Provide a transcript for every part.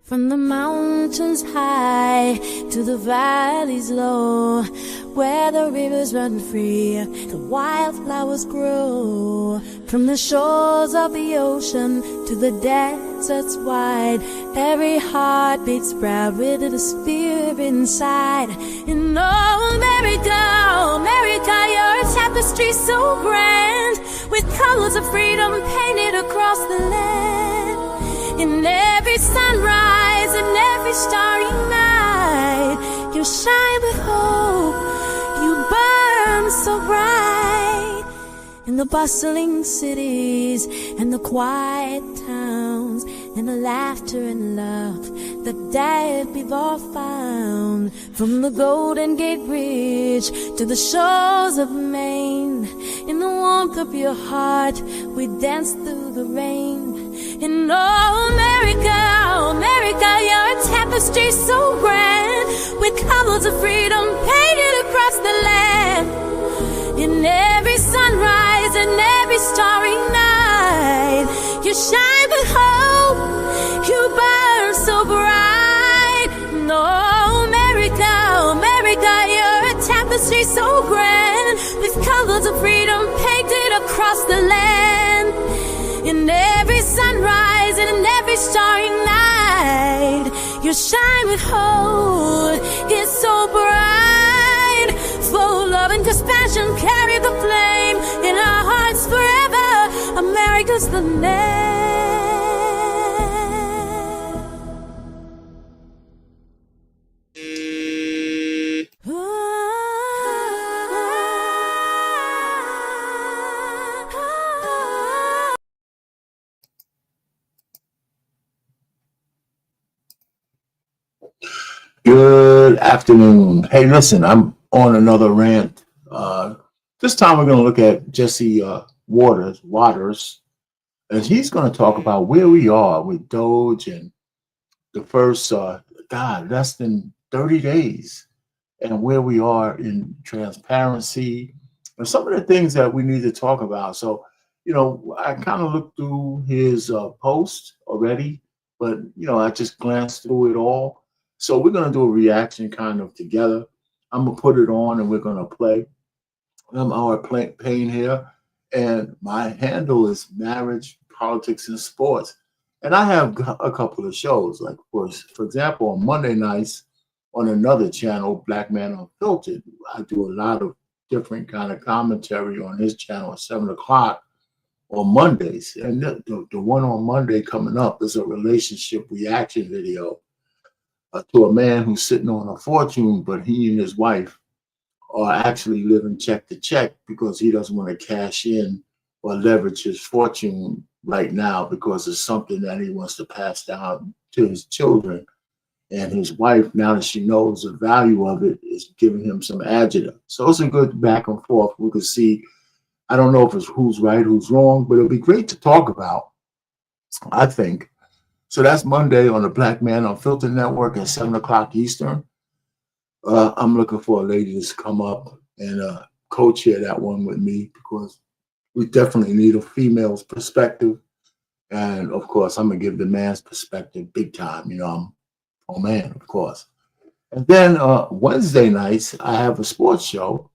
From the mountains high to the valleys low, where the rivers run free, the wildflowers grow. From the shores of the ocean to the deserts wide, every heart beats proud with the spirit inside. And oh, America, America, you're a tapestry so grand, with colors of freedom painted across the land. In every sunrise and every starry night, you shine with hope, you burn so bright. In the bustling cities and the quiet towns, and the laughter and love that we've all found. From the Golden Gate Bridge to the shores of Maine, in the warmth of your heart, we dance through the rain. And oh, America, America, you're a tapestry so grand, with colors of freedom painted across the land. In every sunrise and every starry night, you shine with hope, you burn so bright. No, America, America, you're a tapestry so grand, with colors of freedom painted across the land. In every sunrise and in every starry night, you shine with hope, it's so bright. For love and compassion carry the flame in our hearts forever. America's the name. Good afternoon. Hey, listen, I'm on another rant. This time we're going to look at Jesse Waters, and he's going to talk about where we are with Doge and the first, less than 30 days, and where we are in transparency and some of the things that we need to talk about. So, I kind of looked through his post already, but, I just glanced through it all. So we're going to do a reaction kind of together. I'm going to put it on and we're going to play. I'm our Payne here, and my handle is Marriage, Politics, and Sports. And I have a couple of shows, like, for example, on Monday nights on another channel, Black Man Unfiltered. I do a lot of different kind of commentary on his channel at 7 o'clock on Mondays. And the one on Monday coming up is a relationship reaction video to a man who's sitting on a fortune, but he and his wife are actually living check to check because he doesn't want to cash in or leverage his fortune right now because it's something that he wants to pass down to his children. And his wife, now that she knows the value of it, is giving him some adjective. So it's a good back and forth. We could see, I don't know if it's who's right, who's wrong, but it'll be great to talk about, I think. So that's Monday on the Black Man Unfiltered Network at 7 o'clock Eastern. I'm looking for a lady to come up and co-chair that one with me because we definitely need a female's perspective. And of course, I'm going to give the man's perspective big time. I'm a man, of course. And then Wednesday nights, I have a sports show.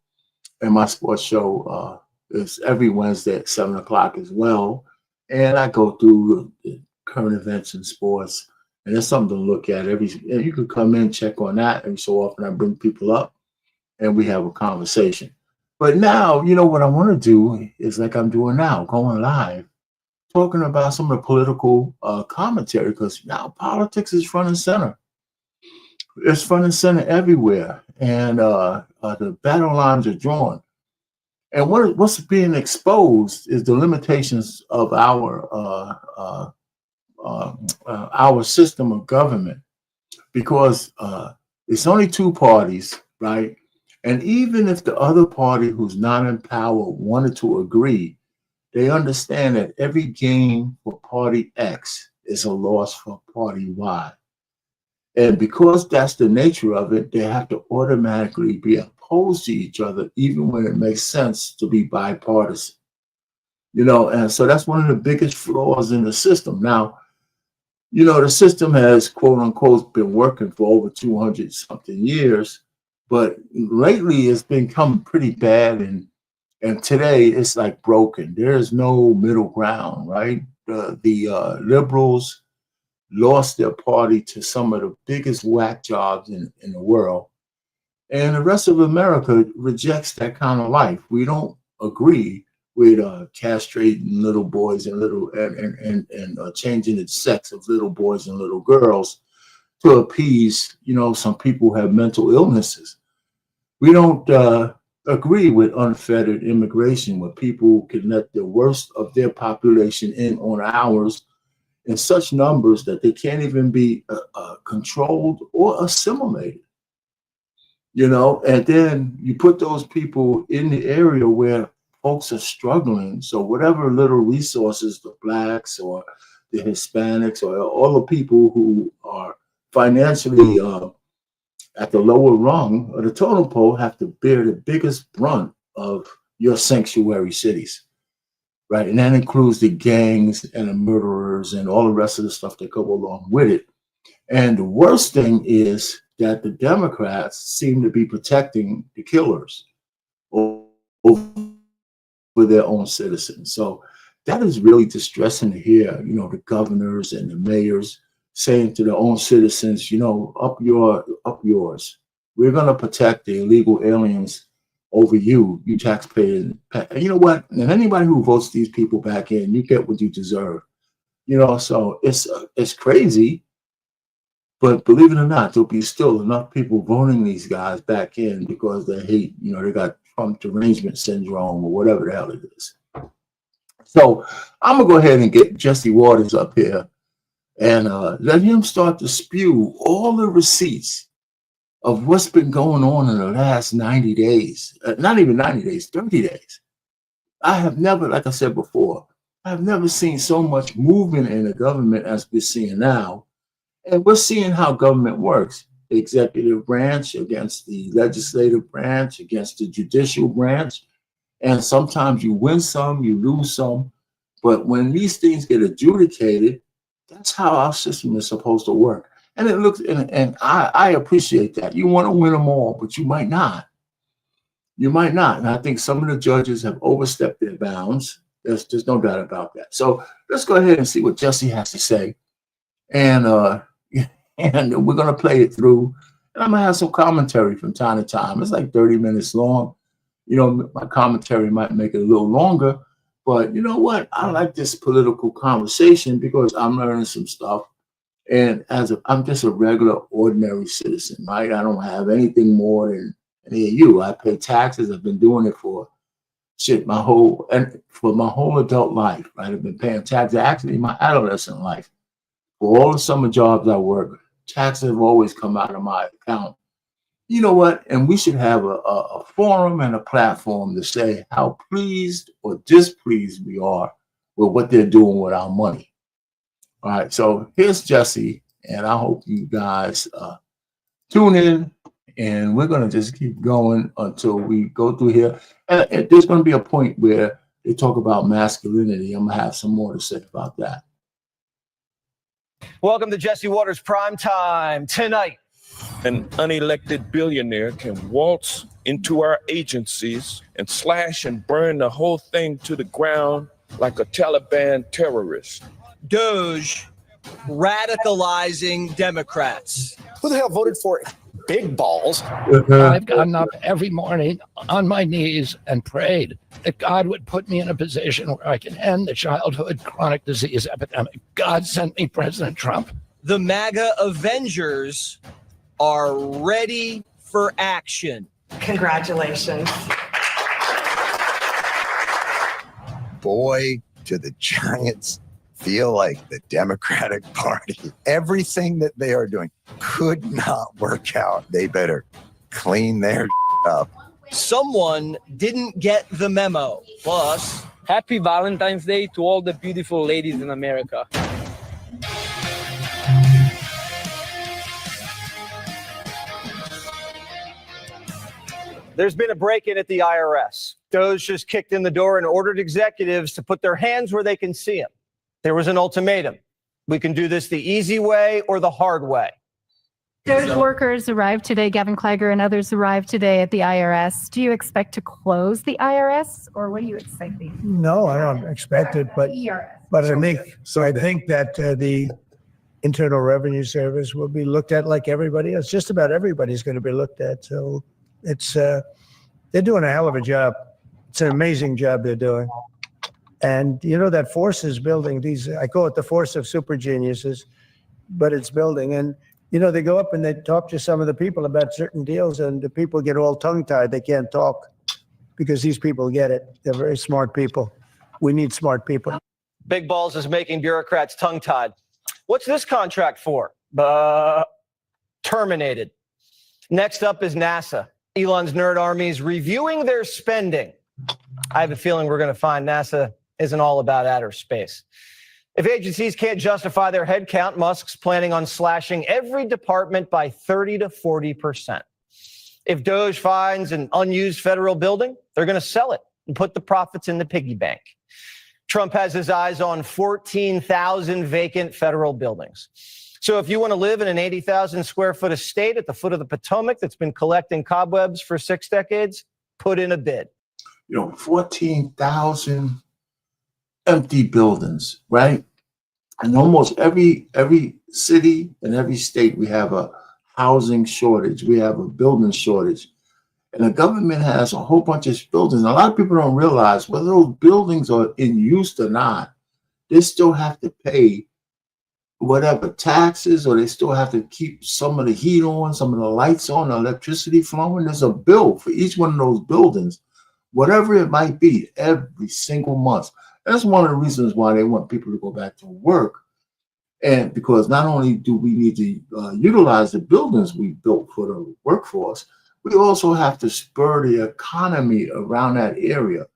And my sports show is every Wednesday at 7 o'clock as well. And I go through the current events in sports, and there's something to look at. You can come in, check on that. Every so often I bring people up and we have a conversation. But now, what I want to do is like I'm doing now, going live, talking about some of the political commentary, because now politics is front and center. It's front and center everywhere, and the battle lines are drawn. And what's being exposed is the limitations of our system of government, because it's only two parties, right? And even if the other party who's not in power wanted to agree, they understand that every gain for party X is a loss for party Y. And because that's the nature of it, they have to automatically be opposed to each other, even when it makes sense to be bipartisan. And so that's one of the biggest flaws in the system. Now, the system has, quote unquote, been working for over 200 something years, but lately it's become pretty bad. And today it's like broken. There is no middle ground, right? The liberals lost their party to some of the biggest whack jobs in the world. And the rest of America rejects that kind of life. We don't agree with castrating little boys and changing the sex of little boys and little girls to appease, some people who have mental illnesses. We don't agree with unfettered immigration, where people can let the worst of their population in on ours in such numbers that they can't even be controlled or assimilated. And then you put those people in the area where folks are struggling. So whatever little resources the Blacks or the Hispanics or all the people who are financially at the lower rung of the totem pole have to bear the biggest brunt of your sanctuary cities, right? And that includes the gangs and the murderers and all the rest of the stuff that go along with it. And the worst thing is that the Democrats seem to be protecting the killers over their own citizens. So that is really distressing to hear, the governors and the mayors saying to their own citizens, up yours. We're going to protect the illegal aliens over you taxpayers. And you know what? And anybody who votes these people back in, you get what you deserve. So it's crazy. But believe it or not, there'll be still enough people voting these guys back in because they hate, they got Trump derangement syndrome or whatever the hell it is. So I'm going to go ahead and get Jesse Waters up here and let him start to spew all the receipts of what's been going on in the last 90 days. Not even 90 days, 30 days. I have never, like I said before, I've never seen so much movement in the government as we're seeing now. And we're seeing how government works. The executive branch against the legislative branch, against the judicial branch. And sometimes you win some, you lose some. But when these things get adjudicated, that's how our system is supposed to work. And it looks, and I appreciate that. You want to win them all, but you might not. You might not. And I think some of the judges have overstepped their bounds. There's no doubt about that. So let's go ahead and see what Jesse has to say. And we're going to play it through. And I'm going to have some commentary from time to time. It's like 30 minutes long. My commentary might make it a little longer. But you know what? I like this political conversation because I'm learning some stuff. And I'm just a regular, ordinary citizen, right? I don't have anything more than any of you. I pay taxes. I've been doing it for my whole adult life, right? I've been paying taxes, actually my adolescent life. For all the summer jobs I work, taxes have always come out of my account. You know what? And we should have a forum and a platform to say how pleased or displeased we are with what they're doing with our money. All right, so here's Jesse, and I hope you guys tune in, and we're going to just keep going until we go through here. And there's going to be a point where they talk about masculinity. I'm going to have some more to say about that. Welcome to Jesse Waters Prime Time. Tonight, an unelected billionaire can waltz into our agencies and slash and burn the whole thing to the ground like a Taliban terrorist. Doge radicalizing Democrats. Who the hell voted for big balls? I've gotten up every morning on my knees and prayed that God would put me in a position where I can end the childhood chronic disease epidemic. God sent me President Trump. The MAGA Avengers are ready for action. Congratulations. Boy, do the Giants feel like the Democratic Party. Everything that they are doing could not work out. They better clean their up. Someone didn't get the memo. Plus, happy Valentine's Day to all the beautiful ladies in America. There's been a break-in at the IRS. Doge just kicked in the door and ordered executives to put their hands where they can see them. There was an ultimatum. We can do this the easy way or the hard way. Doge workers arrived today. Gavin Klager and others arrived today at the IRS. Do you expect to close the IRS, or what are you expecting? No, I don't expect it, but I think that the Internal Revenue Service will be looked at like everybody else. Just about everybody's going to be looked at. So it's they're doing a hell of a job. It's an amazing job they're doing. And you know that force is building these. I call it the force of super geniuses, but it's building. And you know, they go up and they talk to some of the people about certain deals, and the people get all tongue-tied. They can't talk because these people get it. They're very smart people. We need smart people. Big Balls is making bureaucrats tongue-tied. What's this contract for? Terminated. Next up is NASA. Elon's nerd army is reviewing their spending. I have a feeling we're going to find NASA isn't all about outer space. If agencies can't justify their headcount, Musk's planning on slashing every department by 30 to 40%. If Doge finds an unused federal building, they're going to sell it and put the profits in the piggy bank. Trump has his eyes on 14,000 vacant federal buildings. So if you want to live in an 80,000 square foot estate at the foot of the Potomac that's been collecting cobwebs for 6 decades, put in a bid. 14,000 empty buildings, right? And almost every city and every state, we have a housing shortage. We have a building shortage. And the government has a whole bunch of buildings. A lot of people don't realize whether those buildings are in use or not, they still have to pay whatever taxes, or they still have to keep some of the heat on, some of the lights on, the electricity flowing. There's a bill for each one of those buildings, whatever it might be, every single month. That's one of the reasons why they want people to go back to work. And because not only do we need to utilize the buildings we built for the workforce, we also have to spur the economy around that area,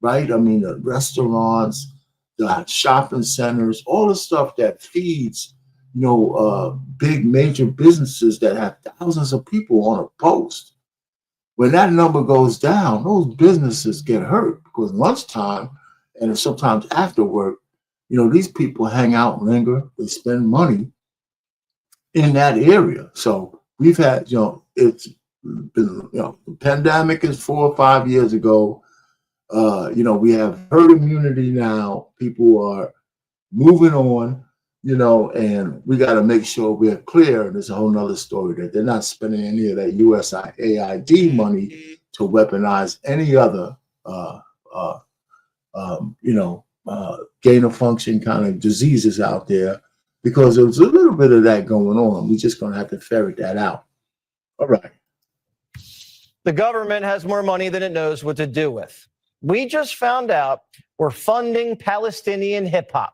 right? I mean, the restaurants, the shopping centers, all the stuff that feeds, big major businesses that have thousands of people on a post. When that number goes down, those businesses get hurt because lunchtime and sometimes after work, these people hang out, linger, they spend money in that area. So we've had, it's been, the pandemic is 4 or 5 years ago. We have herd immunity now. People are moving on, and we got to make sure we're clear. And there's a whole nother story that they're not spending any of that USAID money to weaponize any other, gain of function kind of diseases out there, because there's a little bit of that going on. We're just going to have to ferret that out. All right. The government has more money than it knows what to do with. We just found out we're funding Palestinian hip hop.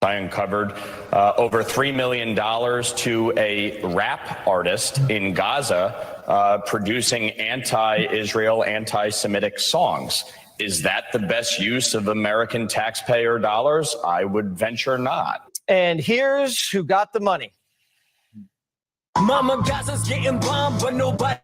I uncovered over $3 million to a rap artist in Gaza producing anti-Israel, anti-Semitic songs. Is that the best use of American taxpayer dollars? I would venture not. And here's who got the money. Mama, Gaza's getting bombed, but nobody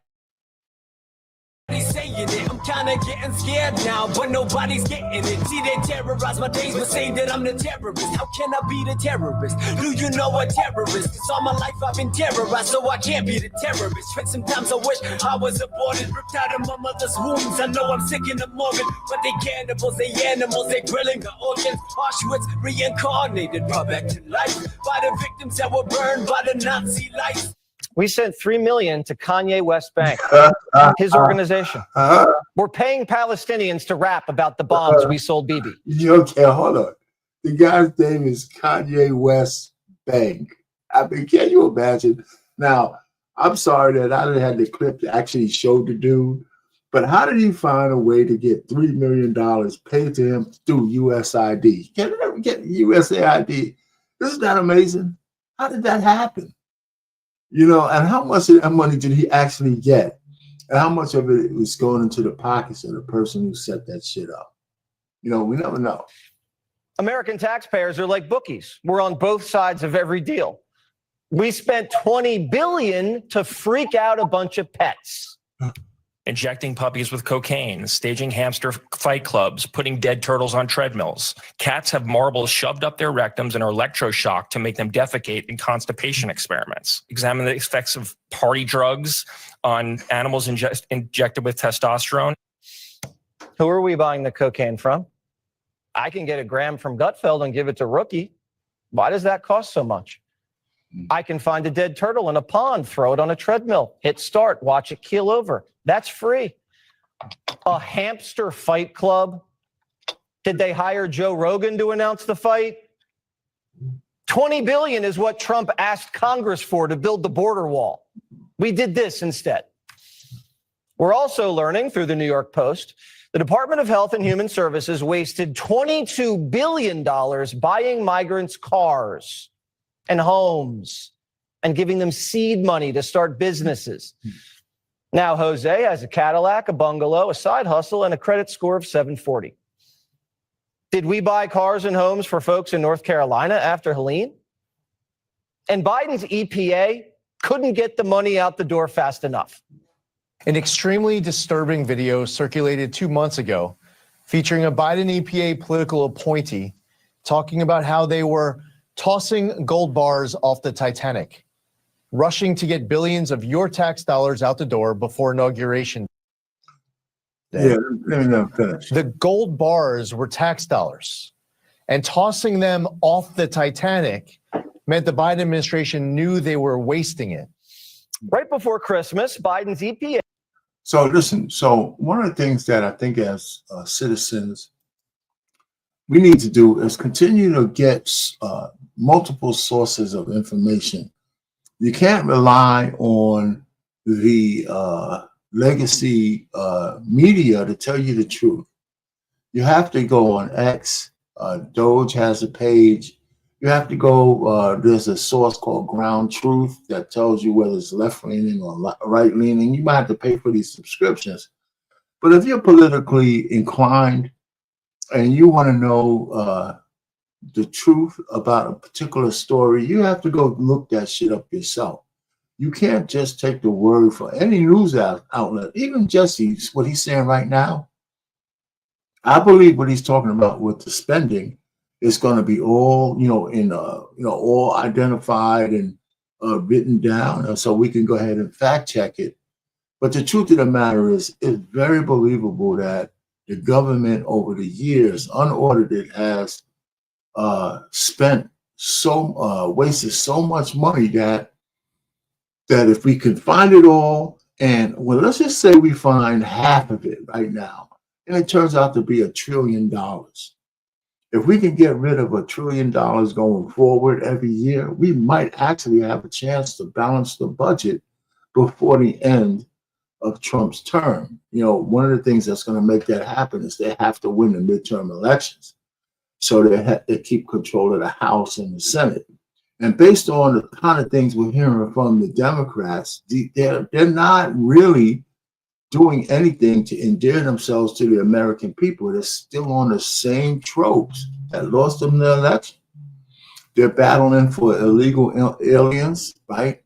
saying it. I'm kinda getting scared now, but nobody's getting it. See, they terrorize my days, but say that I'm the terrorist. How can I be the terrorist? Do you know what terrorist? Cause all my life I've been terrorized, so I can't be the terrorist. And sometimes I wish I was aborted, ripped out of my mother's wombs. I know I'm sick in the morgan, but they cannibals, they animals, they grilling the organs. Auschwitz reincarnated, brought back to life by the victims that were burned by the Nazi lights. We sent $3 million to Kanye West Bank, his organization. We're paying Palestinians to rap about the bombs we sold Bibi. Okay, hold on. The guy's name is Kanye West Bank. I mean, can you imagine? Now, I'm sorry that I didn't have the clip to actually show the dude, but how did he find a way to get $3 million paid to him through USAID? Can you ever get USAID? Isn't that amazing? How did that happen? And how much of that money did he actually get? And how much of it was going into the pockets of the person who set that shit up? We never know. American taxpayers are like bookies. We're on both sides of every deal. We spent $20 billion to freak out a bunch of pets. injecting puppies with cocaine, staging hamster fight clubs, putting dead turtles on treadmills. Cats have marbles shoved up their rectums and are electroshocked to make them defecate in constipation experiments. Examine the effects of party drugs on animals injected with testosterone. Who are we buying the cocaine from? I can get a gram from Gutfeld and give it to Rookie. Why does that cost so much? I can find a dead turtle in a pond, throw it on a treadmill, hit start, watch it keel over. That's free. A hamster fight club? Did they hire Joe Rogan to announce the fight? $20 billion is what Trump asked Congress for to build the border wall. We did this instead. We're also learning through the New York Post, the Department of Health and Human Services wasted $22 billion buying migrants cars and homes and giving them seed money to start businesses. Now, Jose has a Cadillac, a bungalow, a side hustle, and a credit score of 740. Did we buy cars and homes for folks in North Carolina after Helene? And Biden's EPA couldn't get the money out the door fast enough. An extremely disturbing video circulated 2 months ago featuring a Biden EPA political appointee talking about how they were tossing gold bars off the Titanic, rushing to get billions of your tax dollars out the door before inauguration. Yeah, let me finish. The gold bars were tax dollars, and tossing them off the Titanic meant the Biden administration knew they were wasting it. Right before Christmas, Biden's EPA. So listen, so one of the things that I think as citizens we need to do is continue to get multiple sources of information. You can't rely on the legacy media to tell you the truth. You have to go on X. Doge has a page. You have to go, there's a source called Ground Truth that tells you whether it's left-leaning or right-leaning. You might have to pay for these subscriptions. But if you're politically inclined and you want to know the truth about a particular story, you have to go look that shit up yourself. You can't just take the word for any news outlet, even Jesse's, what he's saying right now. I believe what he's talking about with the spending is going to be all, all identified and written down, and so we can go ahead and fact check it. But the truth of the matter is, it's very believable that the government over the years, unaudited, has wasted so much money that if we can find it all, and well, let's just say we find half of it right now, and it turns out to be $1 trillion. If we can get rid of $1 trillion going forward every year, we might actually have a chance to balance the budget before the end of Trump's term. You know, one of the things that's going to make that happen is they have to win the midterm elections. So they keep control of the House and the Senate. And based on the kind of things we're hearing from the Democrats, they're not really doing anything to endear themselves to the American people. They're still on the same tropes that lost them the election. They're battling for illegal aliens, right?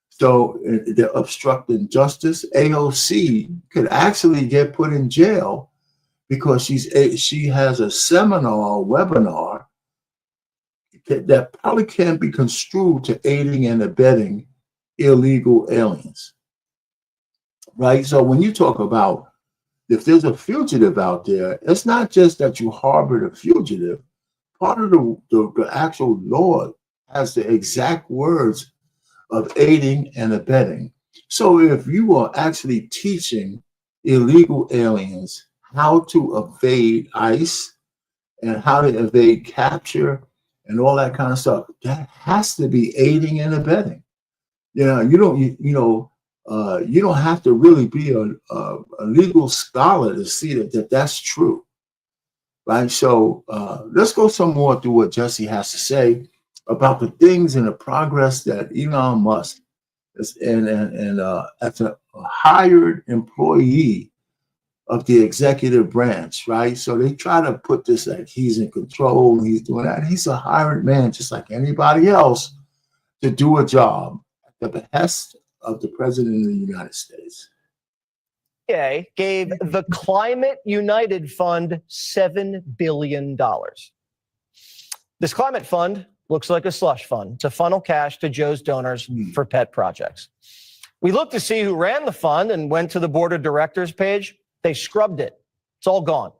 So they're obstructing justice. AOC could actually get put in jail because she has a seminar, webinar that probably can be construed to aiding and abetting illegal aliens. Right? So when you talk about if there's a fugitive out there, it's not just that you harbored a fugitive. Part of the actual law has the exact words of aiding and abetting. So if you are actually teaching illegal aliens how to evade ICE and how to evade capture and all that kind of stuff, that has to be aiding and abetting. You know, you don't have to really be a legal scholar to see that's true, right? So let's go some more through what Jesse has to say about the things and the progress that Elon Musk is, and as a hired employee of the executive branch, right? So they try to put this like he's in control and he's doing that. He's a hired man, just like anybody else, to do a job at the behest of the President of the United States. gave the Climate United Fund $7 billion. This climate fund looks like a slush fund to funnel cash to Joe's donors for pet projects. We looked to see who ran the fund and went to the board of directors page. They scrubbed it. It's all gone.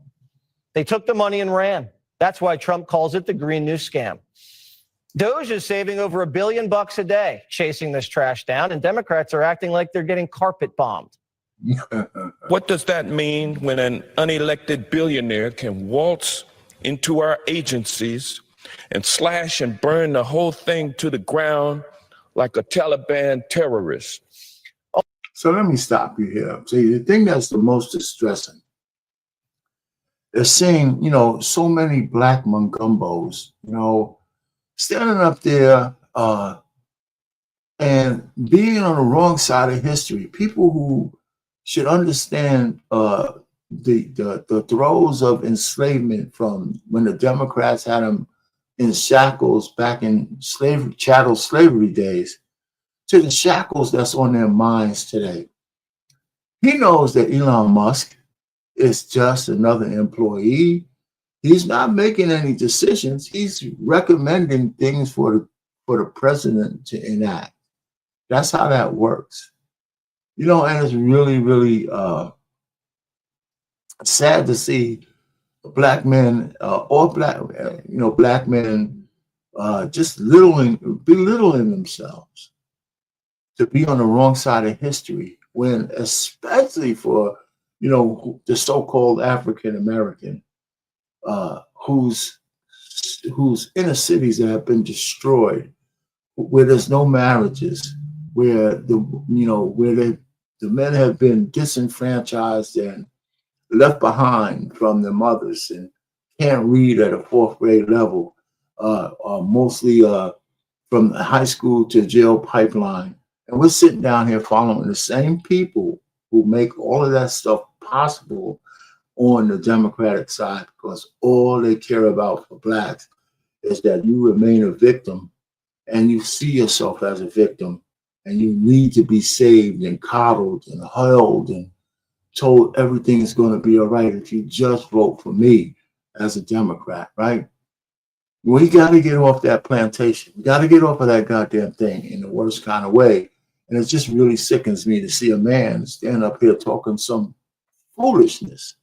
They took the money and ran. That's why Trump calls it the Green New Scam. Doge is saving over $1 billion a day chasing this trash down, and Democrats are acting like they're getting carpet bombed. What does that mean when an unelected billionaire can waltz into our agencies and slash and burn the whole thing to the ground like a Taliban terrorist? So let me stop you here. See, the thing that's the most distressing is seeing, so many black Mungumbos, standing up there and being on the wrong side of history. People who should understand the throes of enslavement from when the Democrats had them in shackles back in chattel slavery days to the shackles that's on their minds today. He knows that Elon Musk is just another employee. He's not making any decisions. He's recommending things for the president to enact. That's how that works. And it's really, really sad to see black men black men just belittling themselves to be on the wrong side of history, when especially for the so-called African American whose inner cities that have been destroyed, where there's no marriages, where the men have been disenfranchised and left behind from their mothers and can't read at a 4th grade level, mostly from high school to jail pipeline. And we're sitting down here following the same people who make all of that stuff possible on the Democratic side, because all they care about for blacks is that you remain a victim and you see yourself as a victim and you need to be saved and coddled and held and told everything is going to be all right if you just vote for me as a Democrat, right? We got to get off that plantation. We got to get off of that goddamn thing in the worst kind of way. And it just really sickens me to see a man stand up here talking some foolishness,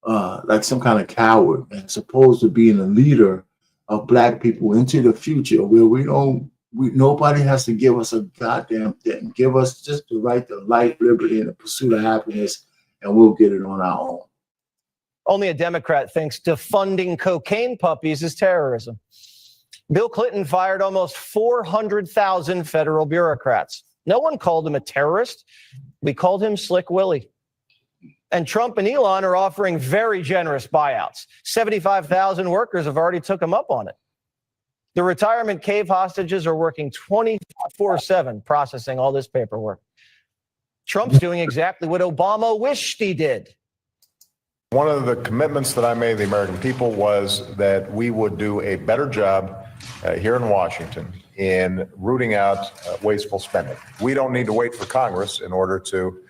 like some kind of coward, and supposed to be a leader of black people into the future where nobody has to give us a goddamn thing. Give us just the right to life, liberty, and the pursuit of happiness, and we'll get it on our own. Only a Democrat thinks defunding cocaine puppies is terrorism. Bill Clinton fired almost 400,000 federal bureaucrats. No one called him a terrorist. We called him Slick Willie. And Trump and Elon are offering very generous buyouts. 75,000 workers have already took him up on it. The retirement cave hostages are working 24/7 processing all this paperwork. Trump's doing exactly what Obama wished he did. One of the commitments that I made to the American people was that we would do a better job here in Washington in rooting out wasteful spending. We don't need to wait for Congress in order to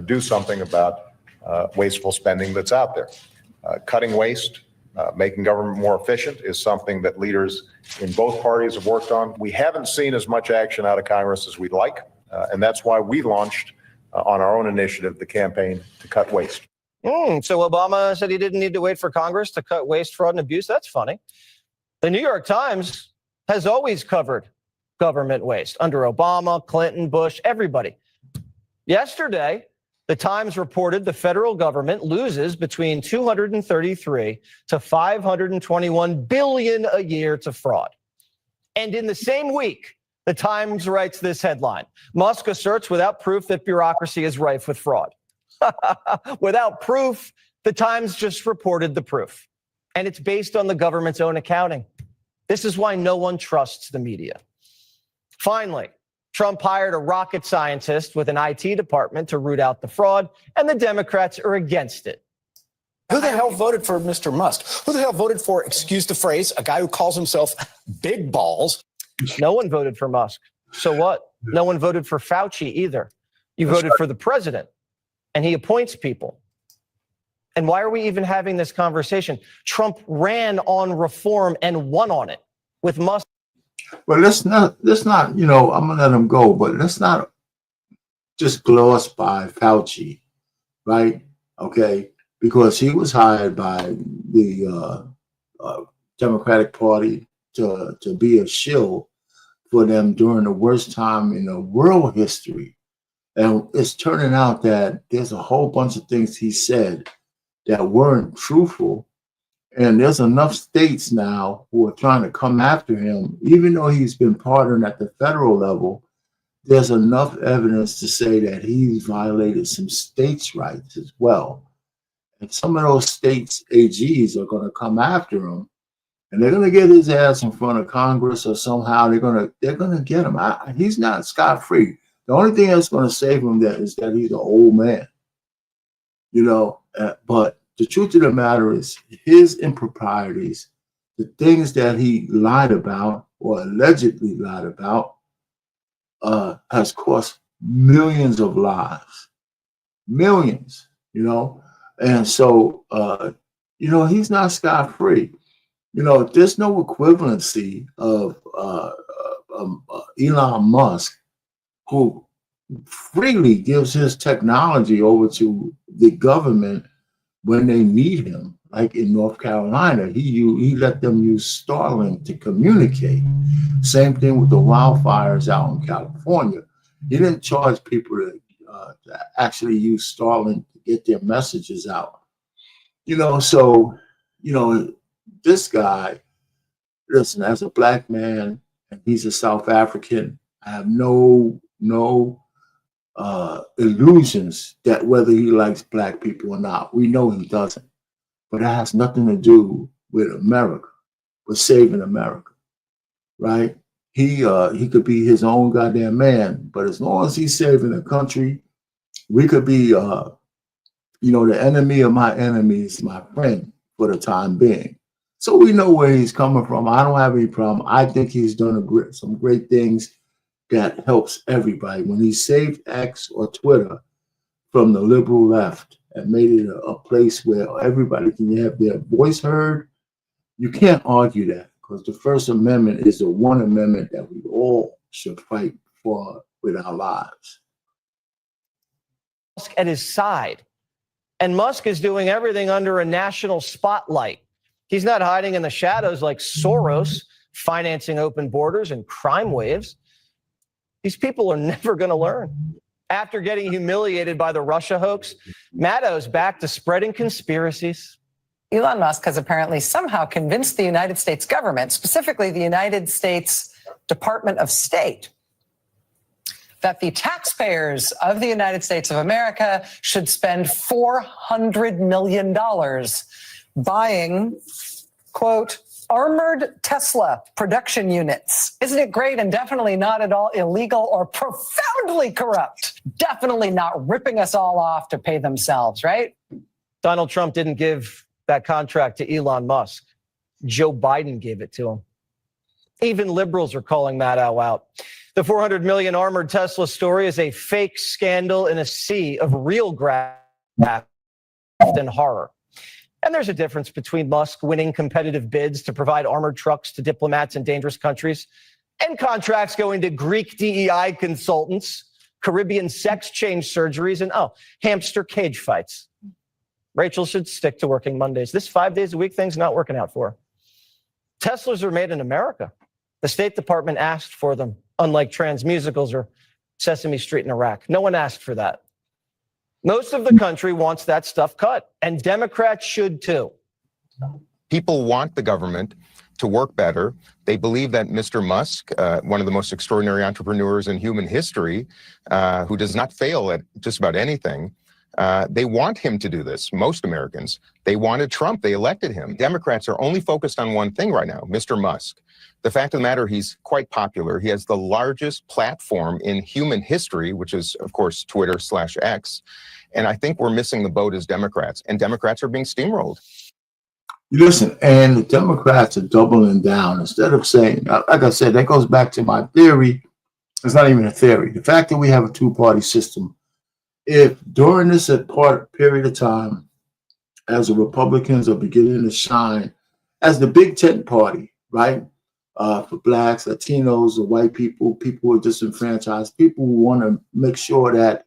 do something about wasteful spending that's out there. Cutting waste, making government more efficient is something that leaders in both parties have worked on. We haven't seen as much action out of Congress as we'd like, and that's why we launched on our own initiative the campaign to cut waste. So Obama said he didn't need to wait for Congress to cut waste, fraud, and abuse. That's funny. The New York Times has always covered government waste under Obama, Clinton, Bush, everybody. Yesterday, the Times reported the federal government loses between $233 to $521 billion a year to fraud. And in the same week, the Times writes this headline: Musk asserts without proof that bureaucracy is rife with fraud. Without proof, the Times just reported the proof. And it's based on the government's own accounting. This is why no one trusts the media. Finally, Trump hired a rocket scientist with an IT department to root out the fraud, and the Democrats are against it. Who the hell voted for Mr. Musk? Who the hell voted for, excuse the phrase, a guy who calls himself Big Balls? No one voted for Musk. So what? No one voted for Fauci either. You voted for the president. and he appoints people. And why are we even having this conversation? Trump ran on reform and won on it with Musk. But let's not, I'm gonna let him go, but let's not just gloss by Fauci, right? Okay, because he was hired by the Democratic Party to be a shill for them during the worst time in the world history. And it's turning out that there's a whole bunch of things he said that weren't truthful. And there's enough states now who are trying to come after him, even though he's been pardoned at the federal level. There's enough evidence to say that he's violated some states' rights as well. And some of those states' AGs are going to come after him, and they're going to get his ass in front of Congress, or somehow they're going to get him. He's not scot-free. The only thing that's going to save him is that he's an old man, but the truth of the matter is his improprieties, the things that he lied about or allegedly lied about, has cost millions of lives, millions, and so, he's not scot-free. There's no equivalency of Elon Musk, who freely gives his technology over to the government when they need him. Like in North Carolina, he let them use Starlink to communicate. Same thing with the wildfires out in California. He didn't charge people to actually use Starlink to get their messages out. So, this guy, listen, as a black man, and he's a South African, I have no illusions that whether he likes black people or not. We know he doesn't. But it has nothing to do with America, with saving America, right? He could be his own goddamn man, but as long as he's saving the country, we could be, the enemy of my enemy is my friend for the time being. So we know where he's coming from. I don't have any problem. I think he's done some great things that helps everybody. When he saved X or Twitter from the liberal left and made it a place where everybody can have their voice heard, you can't argue that, because the First Amendment is the one amendment that we all should fight for with our lives. Musk at his side. And Musk is doing everything under a national spotlight. He's not hiding in the shadows like Soros, financing open borders and crime waves. These people are never going to learn. After getting humiliated by the Russia hoax, Maddow's back to spreading conspiracies. Elon Musk has apparently somehow convinced the United States government, specifically the United States Department of State, that the taxpayers of the United States of America should spend $400 million buying, quote, armored Tesla production units. Isn't it great and definitely not at all illegal or profoundly corrupt? Definitely not ripping us all off to pay themselves, right? Donald Trump didn't give that contract to Elon Musk. Joe Biden gave it to him. Even liberals are calling Maddow out. The 400 million armored Tesla story is a fake scandal in a sea of real graft and horror. And there's a difference between Musk winning competitive bids to provide armored trucks to diplomats in dangerous countries and contracts going to Greek DEI consultants, Caribbean sex change surgeries, and hamster cage fights. Rachel should stick to working Mondays. This 5 days a week thing's not working out for her. Teslas are made in America. The State Department asked for them, unlike trans musicals or Sesame Street in Iraq. No one asked for that. Most of the country wants that stuff cut, and Democrats should too. People want the government to work better. They believe that Mr. Musk, one of the most extraordinary entrepreneurs in human history, who does not fail at just about anything, they want him to do this. Most Americans, they wanted Trump. They elected him. Democrats are only focused on one thing right now, Mr. Musk. The fact of the matter, he's quite popular. He has the largest platform in human history, which is, of course, Twitter/X. And I think we're missing the boat as Democrats, and Democrats are being steamrolled. Listen, and the Democrats are doubling down. Instead of saying, like I said, that goes back to my theory. It's not even a theory. The fact that we have a two-party system if during this period of time, as the Republicans are beginning to shine as the big tent party, right? For blacks, Latinos, or white people, people who are disenfranchised, people who want to make sure that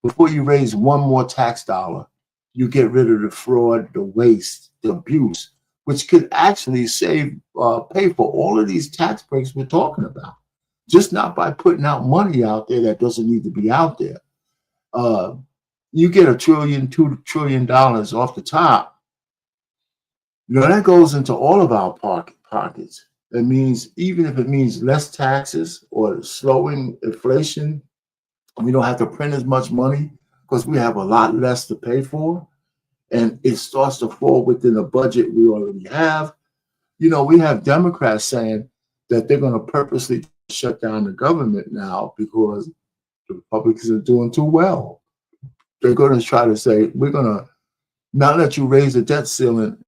before you raise one more tax dollar, you get rid of the fraud, the waste, the abuse, which could actually pay for all of these tax breaks we're talking about, just not by putting out money out there that doesn't need to be out there. You get $1 trillion, $2 trillion off the top. That goes into all of our pockets. That means even if it means less taxes or slowing inflation, we don't have to print as much money because we have a lot less to pay for. And it starts to fall within the budget we already have. We have Democrats saying that they're going to purposely shut down the government now because the Republicans are doing too well. They're going to try to say, we're going to not let you raise the debt ceiling.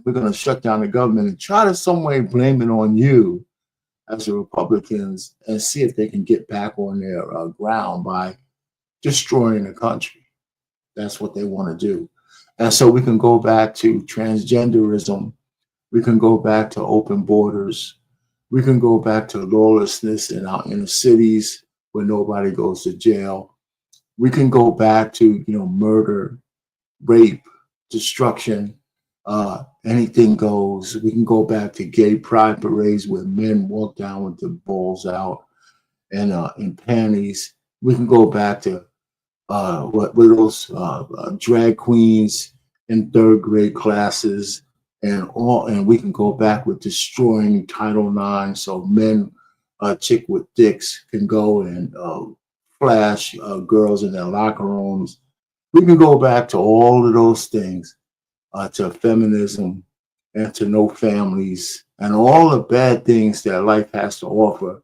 We're going to shut down the government and try to some way blame it on you as the Republicans and see if they can get back on their ground by destroying the country. That's what they want to do. And so we can go back to transgenderism. We can go back to open borders. We can go back to lawlessness in our inner cities where nobody goes to jail. We can go back to, murder, rape, destruction, anything goes. We can go back to gay pride parades where men walk down with their balls out and in panties. We can go back to what were those drag queens in third grade classes and we can go back with destroying Title IX so men, chick with dicks can go and flash girls in their locker rooms. We can go back to all of those things, to feminism and to no families and all the bad things that life has to offer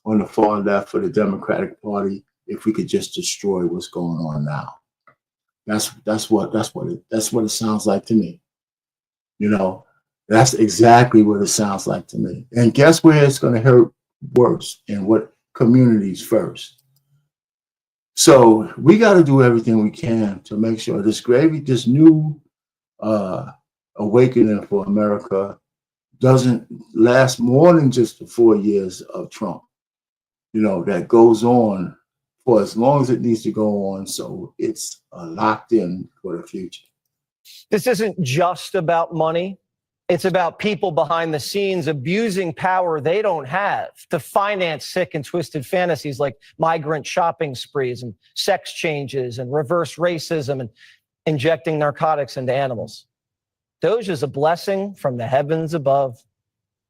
on the far left for the Democratic Party. If we could just destroy what's going on now, that's what it sounds like to me. That's exactly what it sounds like to me. And guess where it's going to hurt worse? In what communities first? So we got to do everything we can to make sure this new awakening for America doesn't last more than just the 4 years of Trump. That goes on for as long as it needs to go on, so it's locked in for the future. This isn't just about money. It's about people behind the scenes abusing power they don't have to finance sick and twisted fantasies like migrant shopping sprees and sex changes and reverse racism and injecting narcotics into animals. Doge is a blessing from the heavens above.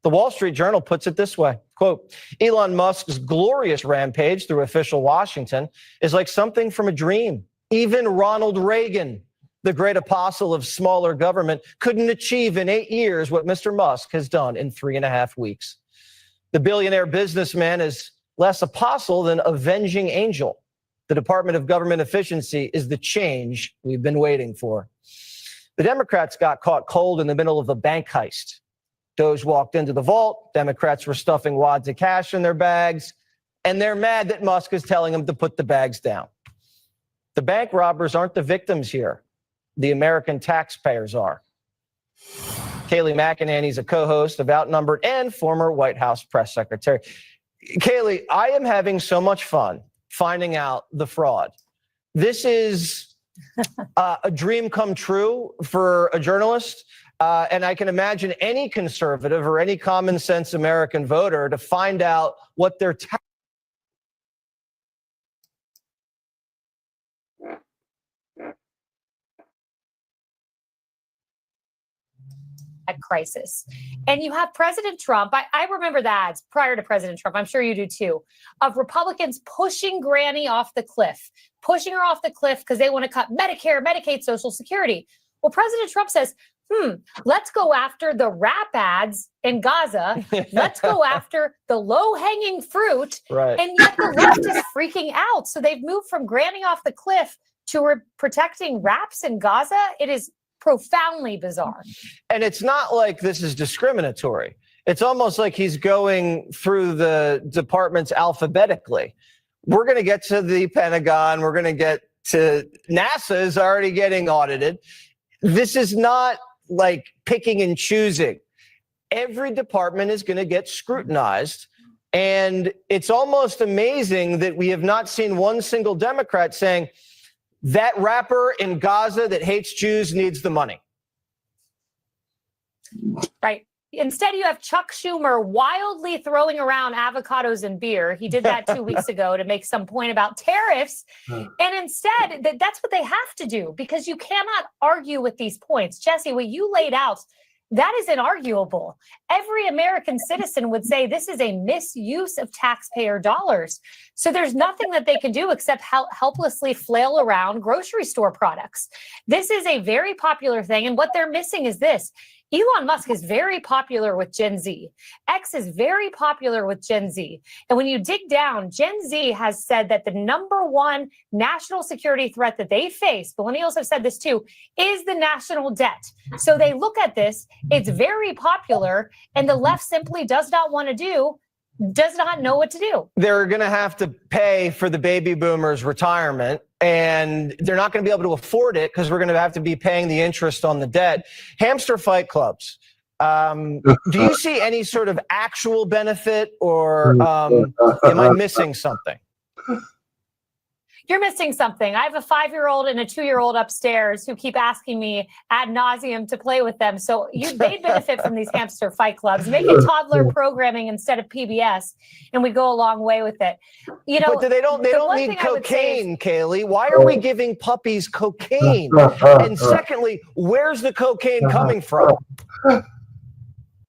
The Wall Street Journal puts it this way, quote, Elon Musk's glorious rampage through official Washington is like something from a dream. Even Ronald Reagan, the great apostle of smaller government, couldn't achieve in 8 years what Mr. Musk has done in 3.5 weeks. The billionaire businessman is less apostle than avenging angel. The Department of Government Efficiency is the change we've been waiting for. The Democrats got caught cold in the middle of a bank heist. Doge walked into the vault. Democrats were stuffing wads of cash in their bags, and they're mad that Musk is telling them to put the bags down. The bank robbers aren't the victims here. The American taxpayers are. Kayleigh McEnany's a co-host of Outnumbered and former White House press secretary. Kayleigh, I am having so much fun finding out the fraud. This is a dream come true for a journalist. And I can imagine any conservative or any common sense American voter to find out what their crisis. And you have President Trump. I remember the ads prior to President Trump. I'm sure you do too, of Republicans pushing Granny off the cliff, pushing her off the cliff because they want to cut Medicare, Medicaid, Social Security. Well, President Trump says, let's go after the rap ads in Gaza. Let's go after the low-hanging fruit. Right. And yet the left is freaking out. So they've moved from Granny off the cliff to protecting raps in Gaza. It is profoundly bizarre. And it's not like this is discriminatory. It's almost like he's going through the departments alphabetically. We're going to get to the Pentagon. We're going to get NASA is already getting audited. This is not like picking and choosing. Every department is going to get scrutinized. And it's almost amazing that we have not seen one single Democrat saying that rapper in Gaza that hates Jews needs the money. Right. Instead, you have Chuck Schumer wildly throwing around avocados and beer. He did that 2 weeks ago to make some point about tariffs. And instead, that's what they have to do, because you cannot argue with these points. Jesse, what you laid out, that is inarguable. Every American citizen would say this is a misuse of taxpayer dollars. So there's nothing that they can do except helplessly flail around grocery store products. This is a very popular thing. And what they're missing is this. Elon Musk is very popular with Gen Z. X is very popular with Gen Z. And when you dig down, Gen Z has said that the number one national security threat that they face, millennials have said this too, is the national debt. So they look at this, it's very popular, and the left simply does not know what to do. They're going to have to pay for the baby boomers' retirement, and they're not going to be able to afford it because we're going to have to be paying the interest on the debt. Hamster fight clubs. Do you see any sort of actual benefit, or am I missing something? You're missing something. I have a 5-year-old and a 2-year-old upstairs who keep asking me ad nauseum to play with them. So they benefit from these hamster fight clubs. Make it toddler programming instead of PBS, and we go a long way with it. You know, but they don't need cocaine, Kaylee. Why are we giving puppies cocaine? And secondly, where's the cocaine coming from?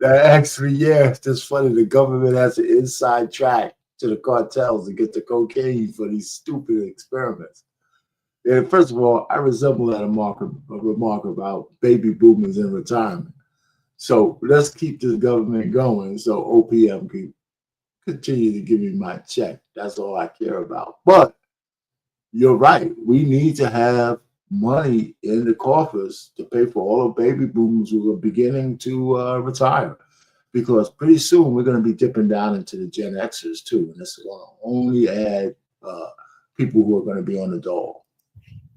Actually, yeah, it's just funny. The government has an inside track to the cartels to get the cocaine for these stupid experiments. And first of all, I resemble that remark about baby boomers in retirement. So let's keep this government going so OPM can continue to give me my check. That's all I care about. But you're right. We need to have money in the coffers to pay for all the baby boomers who are beginning to retire. Because pretty soon we're going to be dipping down into the Gen Xers too. And this is going to only add people who are going to be on the dole.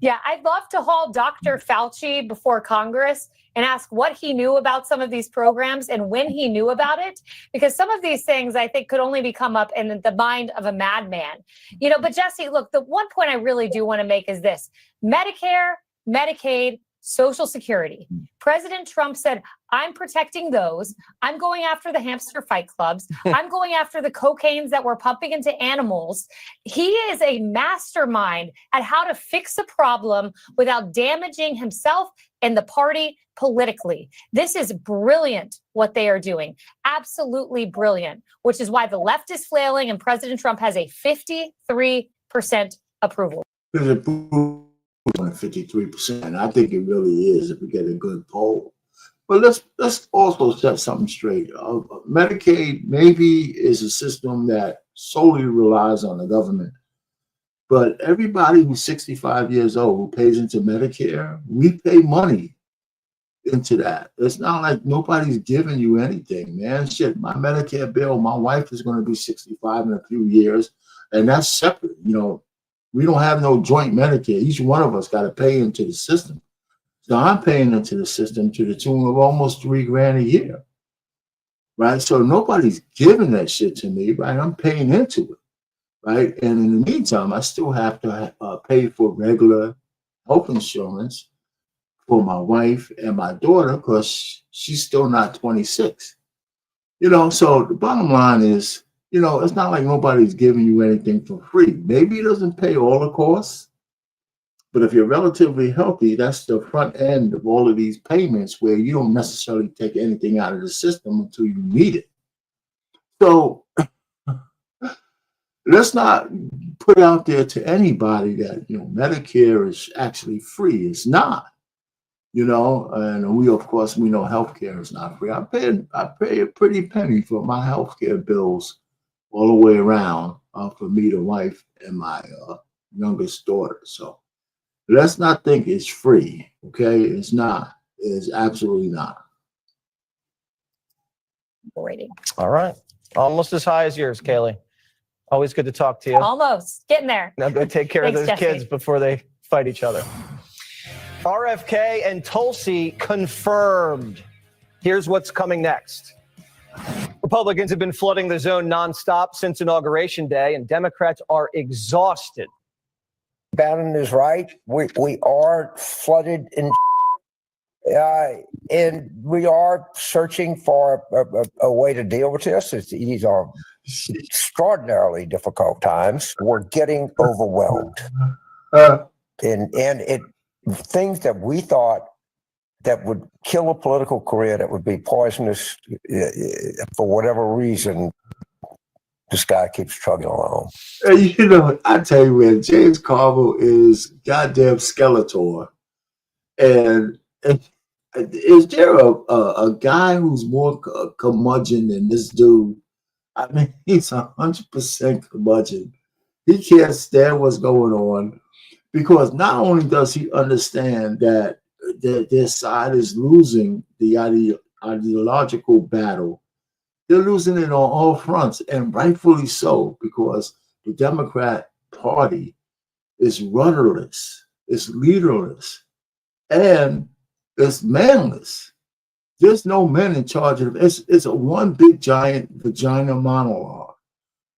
Yeah, I'd love to haul Dr. Fauci before Congress and ask what he knew about some of these programs and when he knew about it, because some of these things I think could only be come up in the mind of a madman. You know, but Jesse, look, the one point I really do want to make is this: Medicare, Medicaid, Social Security. President Trump said, I'm protecting those. I'm going after the hamster fight clubs. I'm going after the cocaines that we're pumping into animals. He is a mastermind at how to fix a problem without damaging himself and the party politically. This is brilliant what they are doing. Absolutely brilliant, which is why the left is flailing and President Trump has a 53% approval. 53%. I think it really is if we get a good poll. But let's also set something straight. Medicaid maybe is a system that solely relies on the government. But everybody who's 65 years old who pays into Medicare, we pay money into that. It's not like nobody's giving you anything, man. Shit, my Medicare bill, my wife is going to be 65 in a few years, and that's separate. You know, we don't have no joint Medicare. Each one of us got to pay into the system. So I'm paying into the system to the tune of almost $3,000 a year, right? So nobody's giving that shit to me, right? I'm paying into it, right? And in the meantime, I still have to pay for regular health insurance for my wife and my daughter because she's still not 26. You know, so the bottom line is, you know, it's not like nobody's giving you anything for free. Maybe it doesn't pay all the costs, but if you're relatively healthy, that's the front end of all of these payments where you don't necessarily take anything out of the system until you need it. So let's not put out there to anybody that, you know, Medicare is actually free. It's not, you know, and we, of course, we know healthcare is not free. I pay a pretty penny for my healthcare bills all the way around for me, the wife, and my youngest daughter. So let's not think it's free, okay? It's not. It's absolutely not. Rating. All right. Almost as high as yours, Kaylee. Always good to talk to you. Almost. Getting there. Now go take care Thanks, of those Jesse. kids before they fight each other. RFK and Tulsi confirmed. Here's what's coming next. Republicans have been flooding the zone nonstop since Inauguration Day, and Democrats are exhausted. Bannon is right. We are flooded in, and we are searching for a way to deal with this. These are extraordinarily difficult times. We're getting overwhelmed, and things that we thought that would kill a political career, that would be poisonous for whatever reason, this guy keeps trucking along. You know, I tell you, man, James Carville is goddamn Skeletor. And is there a guy who's more curmudgeon than this dude? I mean, he's 100% curmudgeon. He can't stand what's going on, because not only does he understand that their side is losing the ideological battle, they're losing it on all fronts, and rightfully so, because the Democrat Party is rudderless, it's leaderless, and it's manless. There's no men in charge of it. It's a one big giant vagina monologue,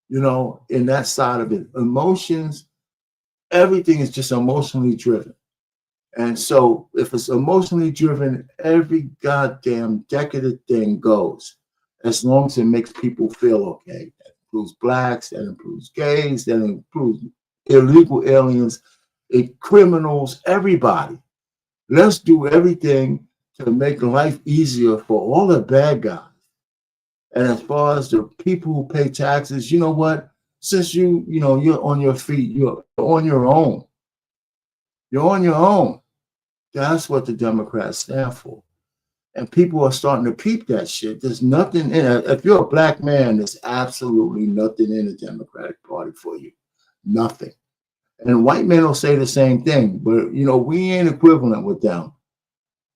you know, in that side of it. Emotions, everything is just emotionally driven. And so if it's emotionally driven, every goddamn decadent thing goes, as long as it makes people feel okay. That includes blacks, that includes gays, that includes illegal aliens, criminals, everybody. Let's do everything to make life easier for all the bad guys. And as far as the people who pay taxes, you know what? Since you're on your feet, you're on your own. You're on your own. That's what the Democrats stand for. And people are starting to peep that shit. There's nothing in it. If you're a black man, there's absolutely nothing in the Democratic Party for you. Nothing. And white men will say the same thing, but you know, we ain't equivalent with them,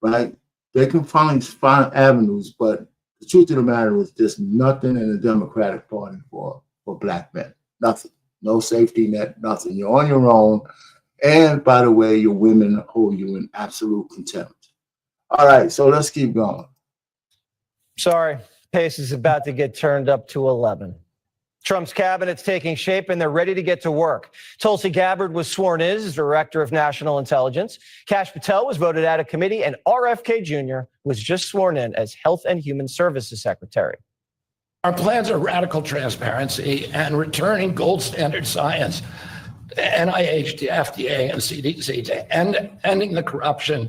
right? They can find avenues, but the truth of the matter is there's nothing in the Democratic Party for black men. Nothing. No safety net, nothing. You're on your own. And by the way, your women hold you in absolute contempt. All right, so let's keep going. Sorry, pace is about to get turned up to 11. Trump's cabinet's taking shape and they're ready to get to work. Tulsi Gabbard was sworn in as Director of National Intelligence. Kash Patel was voted out of committee, and RFK Jr. was just sworn in as Health and Human Services Secretary. Our plans are radical transparency and returning gold standard science, NIH, the FDA, and CDC, to ending the corruption,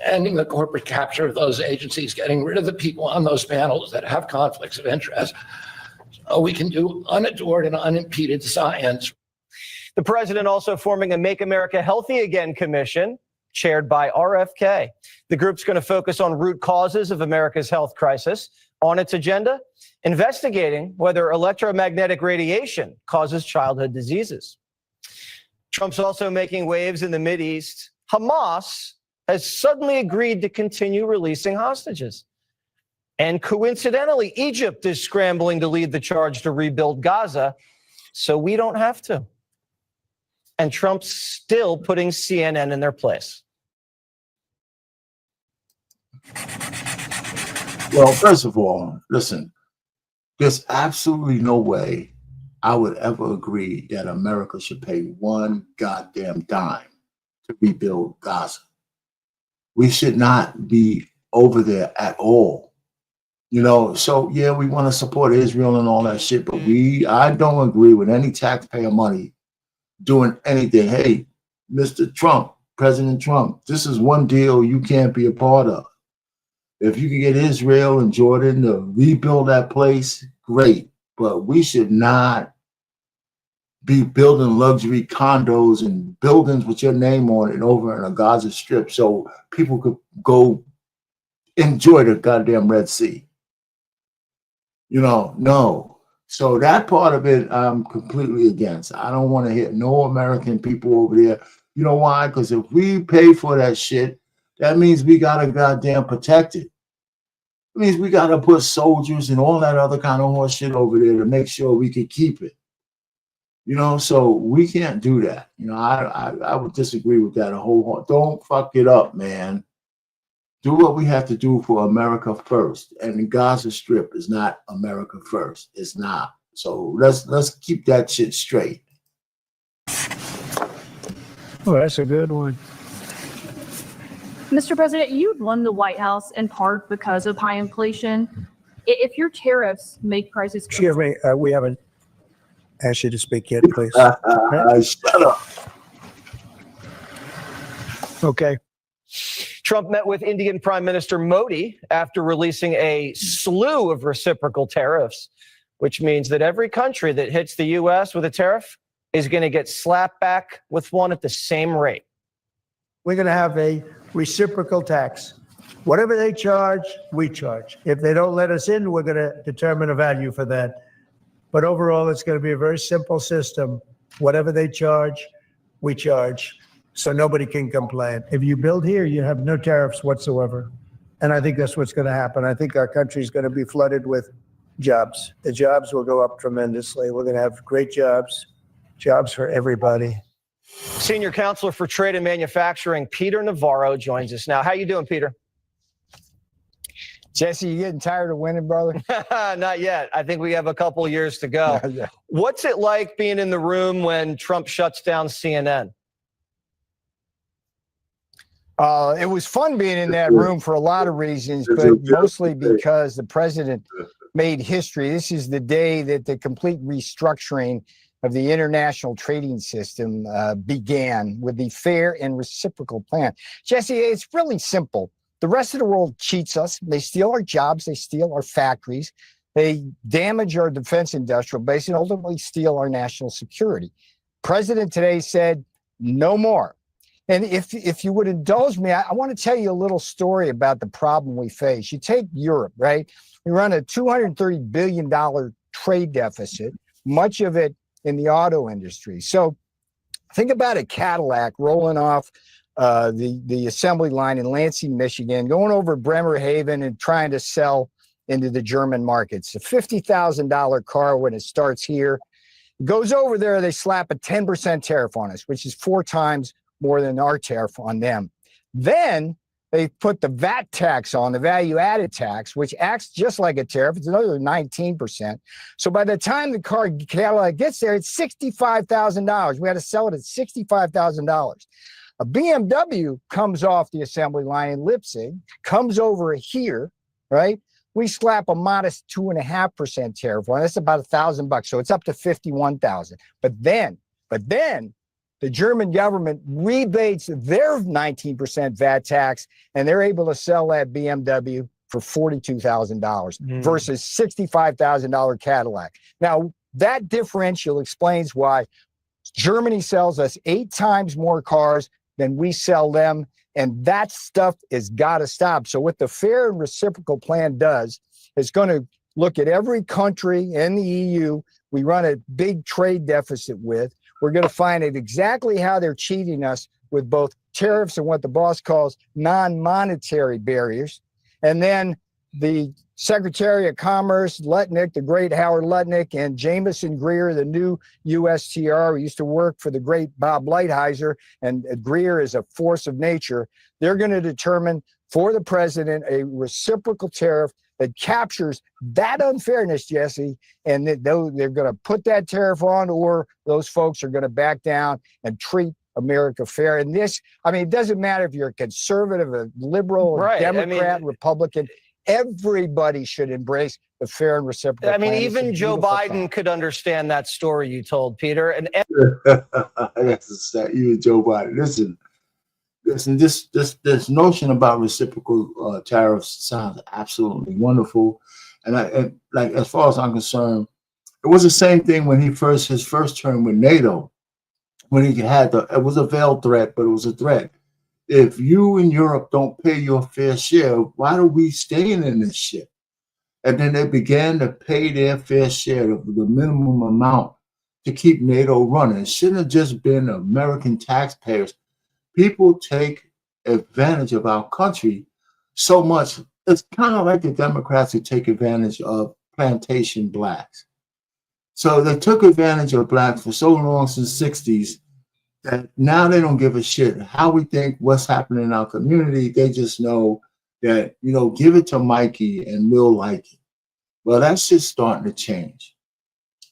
ending the corporate capture of those agencies, getting rid of the people on those panels that have conflicts of interest, so we can do unadored and unimpeded science. The president also forming a Make America Healthy Again commission, chaired by RFK. The group's going to focus on root causes of America's health crisis. On its agenda, investigating whether electromagnetic radiation causes childhood diseases. Trump's also making waves in the Mideast. Hamas has suddenly agreed to continue releasing hostages. And coincidentally, Egypt is scrambling to lead the charge to rebuild Gaza, so we don't have to. And Trump's still putting CNN in their place. Well, first of all, listen, there's absolutely no way I would ever agree that America should pay one goddamn dime to rebuild Gaza. We should not be over there at all. You know, so yeah, we want to support Israel and all that shit, but I don't agree with any taxpayer money doing anything. Hey, Mr. Trump, President Trump, this is one deal you can't be a part of. If you can get Israel and Jordan to rebuild that place, great. But we should not be building luxury condos and buildings with your name on it over in a Gaza Strip so people could go enjoy the goddamn Red Sea. You know, no. So that part of it, I'm completely against. I don't want to hear no American people over there. You know why? Because if we pay for that shit, that means we got to goddamn protect it. It means we got to put soldiers and all that other kind of horse shit over there to make sure we can keep it. You know, so we can't do that. You know, I would disagree with that a whole lot. Don't fuck it up, man. Do what we have to do for America first. And the Gaza Strip is not America first. It's not. So let's keep that shit straight. Oh, that's a good one. Mr. President, you won the White House in part because of high inflation. If your tariffs make prices go Excuse me, we haven't asked you to speak yet, please. Shut up. Okay. Trump met with Indian Prime Minister Modi after releasing a slew of reciprocal tariffs, which means that every country that hits the U.S. with a tariff is going to get slapped back with one at the same rate. We're going to have a reciprocal tax. Whatever they charge, we charge. If they don't let us in, we're going to determine a value for that. But overall, it's going to be a very simple system. Whatever they charge, we charge. So nobody can complain. If you build here, you have no tariffs whatsoever. And I think that's what's going to happen. I think our country is going to be flooded with jobs. The jobs will go up tremendously. We're going to have great jobs for everybody. Senior Counselor for Trade and Manufacturing, Peter Navarro, joins us now. How you doing, Peter? Jesse, you getting tired of winning, brother? Not yet. I think we have a couple years to go. Yeah. What's it like being in the room when Trump shuts down CNN? It was fun being in that room for a lot of reasons, but mostly because the president made history. This is the day that the complete restructuring of the international trading system began with the fair and reciprocal plan. Jesse, it's really simple. The rest of the world cheats us. They steal our jobs. They steal our factories. They damage our defense industrial base and ultimately steal our national security. President today said, no more. And if you would indulge me, I want to tell you a little story about the problem we face. You take Europe, right? We run a $230 billion trade deficit, much of it in the auto industry. So think about a Cadillac rolling off the assembly line in Lansing, Michigan, going over Bremerhaven and trying to sell into the German markets. A $50,000 car when it starts here. It goes over there, they slap a 10% tariff on us, which is 4 times more than our tariff on them. Then they put the VAT tax on, the value added tax, which acts just like a tariff. It's another 19%. So by the time the car Cadillac gets there, it's $65,000. We had to sell it at $65,000. A BMW comes off the assembly line in Leipzig, comes over here, right? We slap a modest 2.5% tariff on. That's about $1,000. So it's up to 51,000. But then the German government rebates their 19% VAT tax, and they're able to sell that BMW for $42,000 versus $65,000 Cadillac. Now, that differential explains why Germany sells us 8 times more cars than we sell them, and that stuff has got to stop. So what the fair and reciprocal plan does is going to look at every country in the EU we run a big trade deficit with. We're going to find out exactly how they're cheating us with both tariffs and what the boss calls non-monetary barriers. And then the Secretary of Commerce, Lutnick, the great Howard Lutnick, and Jameson Greer, the new USTR, who used to work for the great Bob Lighthizer, and Greer is a force of nature. They're going to determine for the president a reciprocal tariff that captures that unfairness, Jesse, and they're going to put that tariff on, or those folks are going to back down and treat America fair. And this, I mean, it doesn't matter if you're a conservative, a liberal, a Democrat, Republican. Everybody should embrace the fair and reciprocal. I mean, plan. even Joe Biden could understand that story you told, Peter. And even Joe Biden. Listen. This notion about reciprocal tariffs sounds absolutely wonderful, and like as far as I'm concerned, it was the same thing when his first term with NATO, when he had it was a veiled threat, but it was a threat. If you in Europe don't pay your fair share, why are we staying in this shit? And then they began to pay their fair share of the minimum amount to keep NATO running. It shouldn't have just been American taxpayers. People take advantage of our country so much. It's kind of like the Democrats who take advantage of plantation blacks. So they took advantage of blacks for so long since the 60s that now they don't give a shit how we think, what's happening in our community. They just know that, give it to Mikey and we'll like it. Well, that's just starting to change.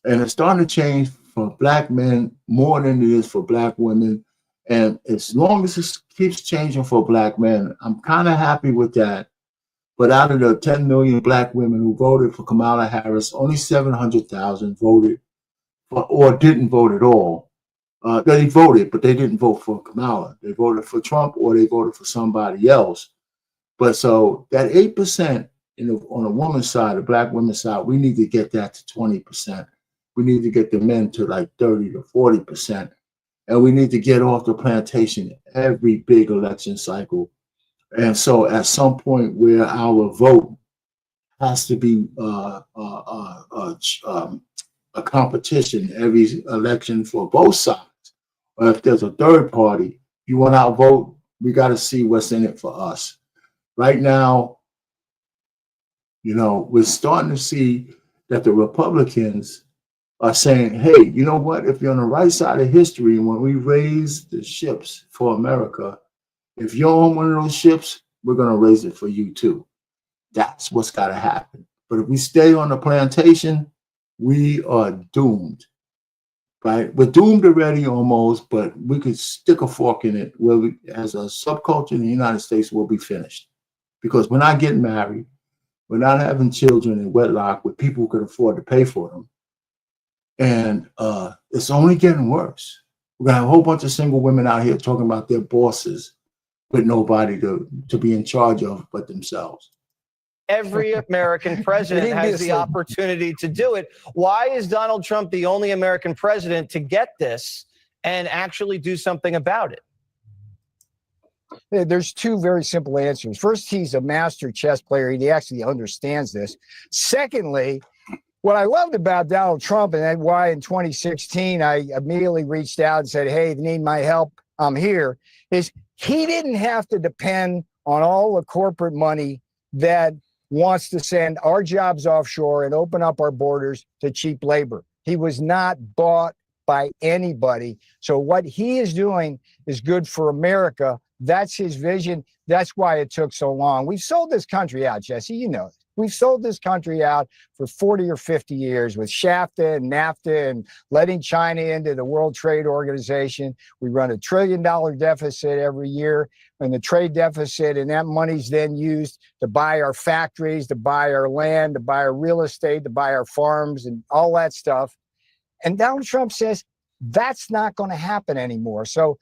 And it's starting to change for black men more than it is for black women. And as long as it keeps changing for black men, I'm kind of happy with that. But out of the 10 million black women who voted for Kamala Harris, only 700,000 voted or didn't vote at all. They voted, but they didn't vote for Kamala. They voted for Trump or they voted for somebody else. But so that 8% on the woman's side, the black women's side, we need to get that to 20%. We need to get the men to like 30 to 40%. And we need to get off the plantation every big election cycle. And so at some point where our vote has to be a competition every election for both sides. Or if there's a third party, you want our vote, we got to see what's in it for us. Right now, we're starting to see that the Republicans are saying, hey, you know what? If you're on the right side of history, when we raise the ships for America, if you're on one of those ships, we're going to raise it for you too. That's what's got to happen. But if we stay on the plantation, we are doomed, right? We're doomed already almost, but we could stick a fork in it where we, as a subculture in the United States, we'll be finished. Because we're not getting married. We're not having children in wedlock with people who can afford to pay for them. And it's only getting worse. We're going to have a whole bunch of single women out here talking about their bosses with nobody to be in charge of but themselves. Every American president has the opportunity to do it. Why is Donald Trump the only American president to get this and actually do something about it? There's two very simple answers. First, he's a master chess player. He actually understands this. Secondly, what I loved about Donald Trump, and why in 2016 I immediately reached out and said, hey, if you need my help, I'm here, is he didn't have to depend on all the corporate money that wants to send our jobs offshore and open up our borders to cheap labor. He was not bought by anybody. So what he is doing is good for America. That's his vision. That's why it took so long. We've sold this country out, Jesse. You know it. We've sold this country out for 40 or 50 years with SHAFTA and NAFTA and letting China into the World Trade Organization. We run $1 trillion deficit every year, and the trade deficit, and that money's then used to buy our factories, to buy our land, to buy our real estate, to buy our farms and all that stuff. And Donald Trump says that's not going to happen anymore. So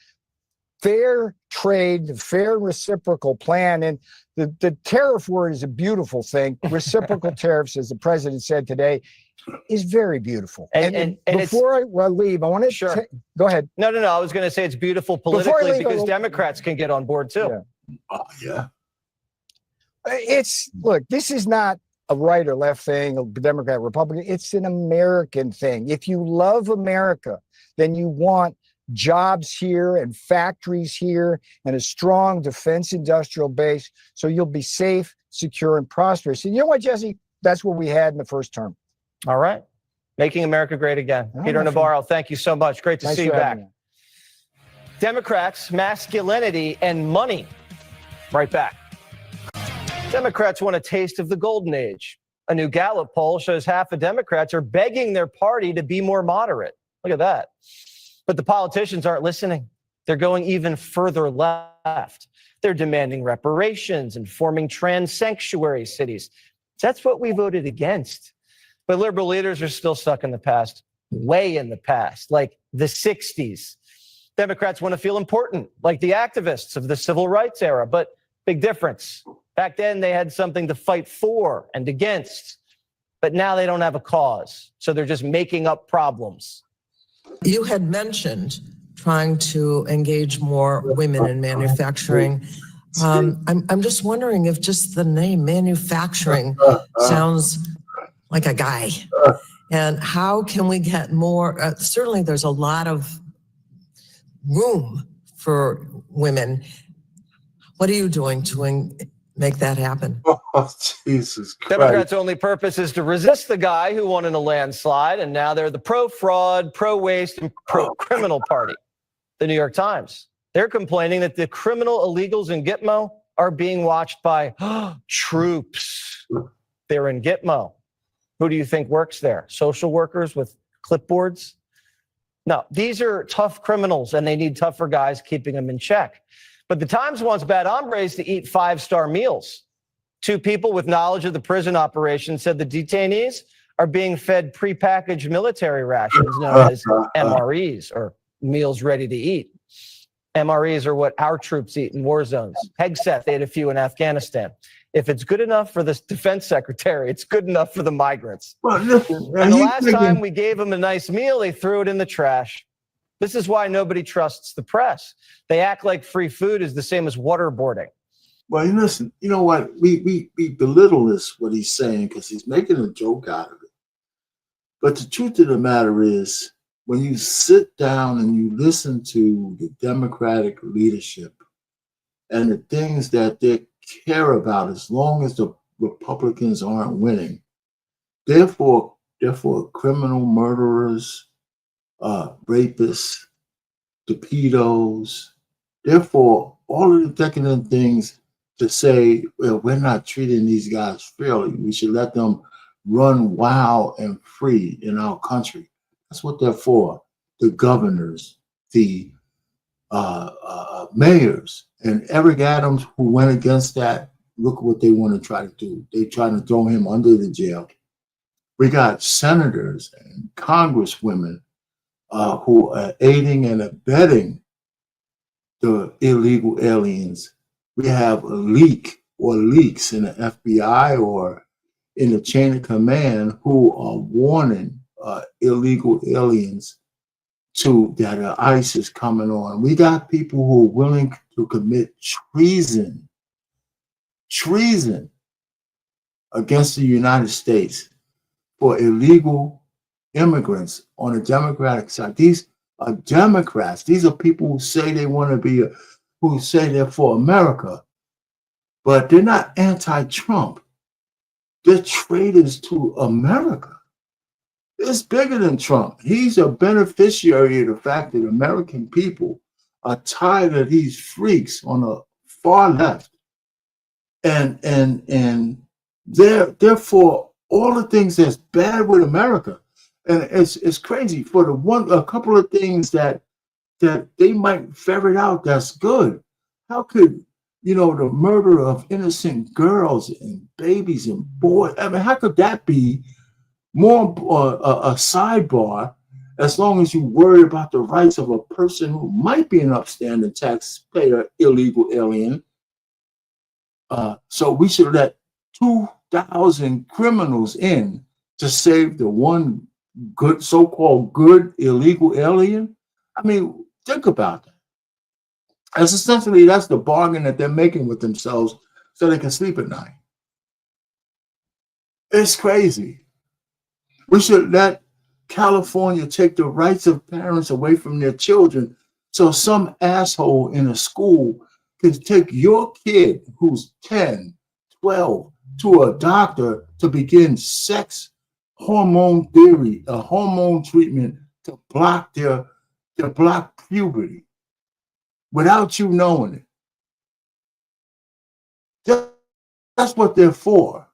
fair trade, the fair reciprocal plan, and the tariff word is a beautiful thing. Reciprocal tariffs, as the president said today, is very beautiful. And before I leave, I want to go ahead. No. I was going to say it's beautiful politically because Democrats can get on board too. Yeah. Look, this is not a right or left thing, a Democrat, Republican. It's an American thing. If you love America, then you want jobs here and factories here and a strong defense industrial base, so you'll be safe, secure, and prosperous. And you know what, Jesse? That's what we had in the first term. All right. Making America great again. Peter Navarro, thank you so much. Great to see you back. Democrats, masculinity, and money. Right back. Democrats want a taste of the golden age. A new Gallup poll shows half of Democrats are begging their party to be more moderate. Look at that. But the politicians aren't listening. They're going even further left. They're demanding reparations and forming trans sanctuary cities. That's what we voted against. But liberal leaders are still stuck in the past, way in the past, like the 60s. Democrats want to feel important, like the activists of the civil rights era. But big difference. Back then, they had something to fight for and against. But now they don't have a cause. So they're just making up problems. You had mentioned trying to engage more women in manufacturing. I'm just wondering if just the name manufacturing sounds like a guy. And how can we get more? Certainly, there's a lot of room for women. What are you doing to make that happen? Oh, Jesus Christ. Democrats' only purpose is to resist the guy who won in a landslide, and now they're the pro-fraud, pro-waste, and pro-criminal party. The New York Times. They're complaining that the criminal illegals in Gitmo are being watched by troops. They're in Gitmo. Who do you think works there? Social workers with clipboards? No, these are tough criminals, and they need tougher guys keeping them in check. But the Times wants bad hombres to eat 5-star meals. 2 people with knowledge of the prison operation said the detainees are being fed prepackaged military rations known as MREs, or meals ready to eat. MREs are what our troops eat in war zones. Hegseth ate a few in Afghanistan. If it's good enough for the defense secretary, it's good enough for the migrants. Well, listen, And the last time we gave them a nice meal, they threw it in the trash. This is why nobody trusts the press. They act like free food is the same as waterboarding. Well, listen, you know what? We belittle this, what he's saying, because he's making a joke out of it. But the truth of the matter is, when you sit down and you listen to the Democratic leadership and the things that they care about, as long as the Republicans aren't winning, therefore criminal murderers, rapists, torpedoes, therefore all of the decadent things to say, well, we're not treating these guys fairly. We should let them run wild and free in our country. That's what they're for. The governors, the mayors, and Eric Adams, who went against that, look what they want to try to do. They try to throw him under the jail. We got senators and congresswomen who are aiding and abetting the illegal aliens. We have a leak or leaks in the FBI or in the chain of command who are warning illegal aliens that ICE is coming on. We got people who are willing to commit treason against the United States for illegal immigrants on the Democratic side. These are Democrats. These are people who say they want to be, who say they're for America, but they're not anti-Trump. They're traitors to America. It's bigger than Trump. He's a beneficiary of the fact that American people are tired of these freaks on the far left. And therefore all the things that's bad with America. And it's crazy for a couple of things that they might ferret out that's good. How could, the murder of innocent girls and babies and boys, I mean, how could that be more a sidebar, as long as you worry about the rights of a person who might be an upstanding taxpayer, illegal alien? So we should let 2,000 criminals in to save the one good, so-called good illegal alien? I mean, think about that. That's essentially, that's the bargain that they're making with themselves so they can sleep at night. It's crazy. We should let California take the rights of parents away from their children so some asshole in a school can take your kid who's 10, 12 to a doctor to begin sex hormone theory, a hormone treatment to block puberty without you knowing it. That's what they're for.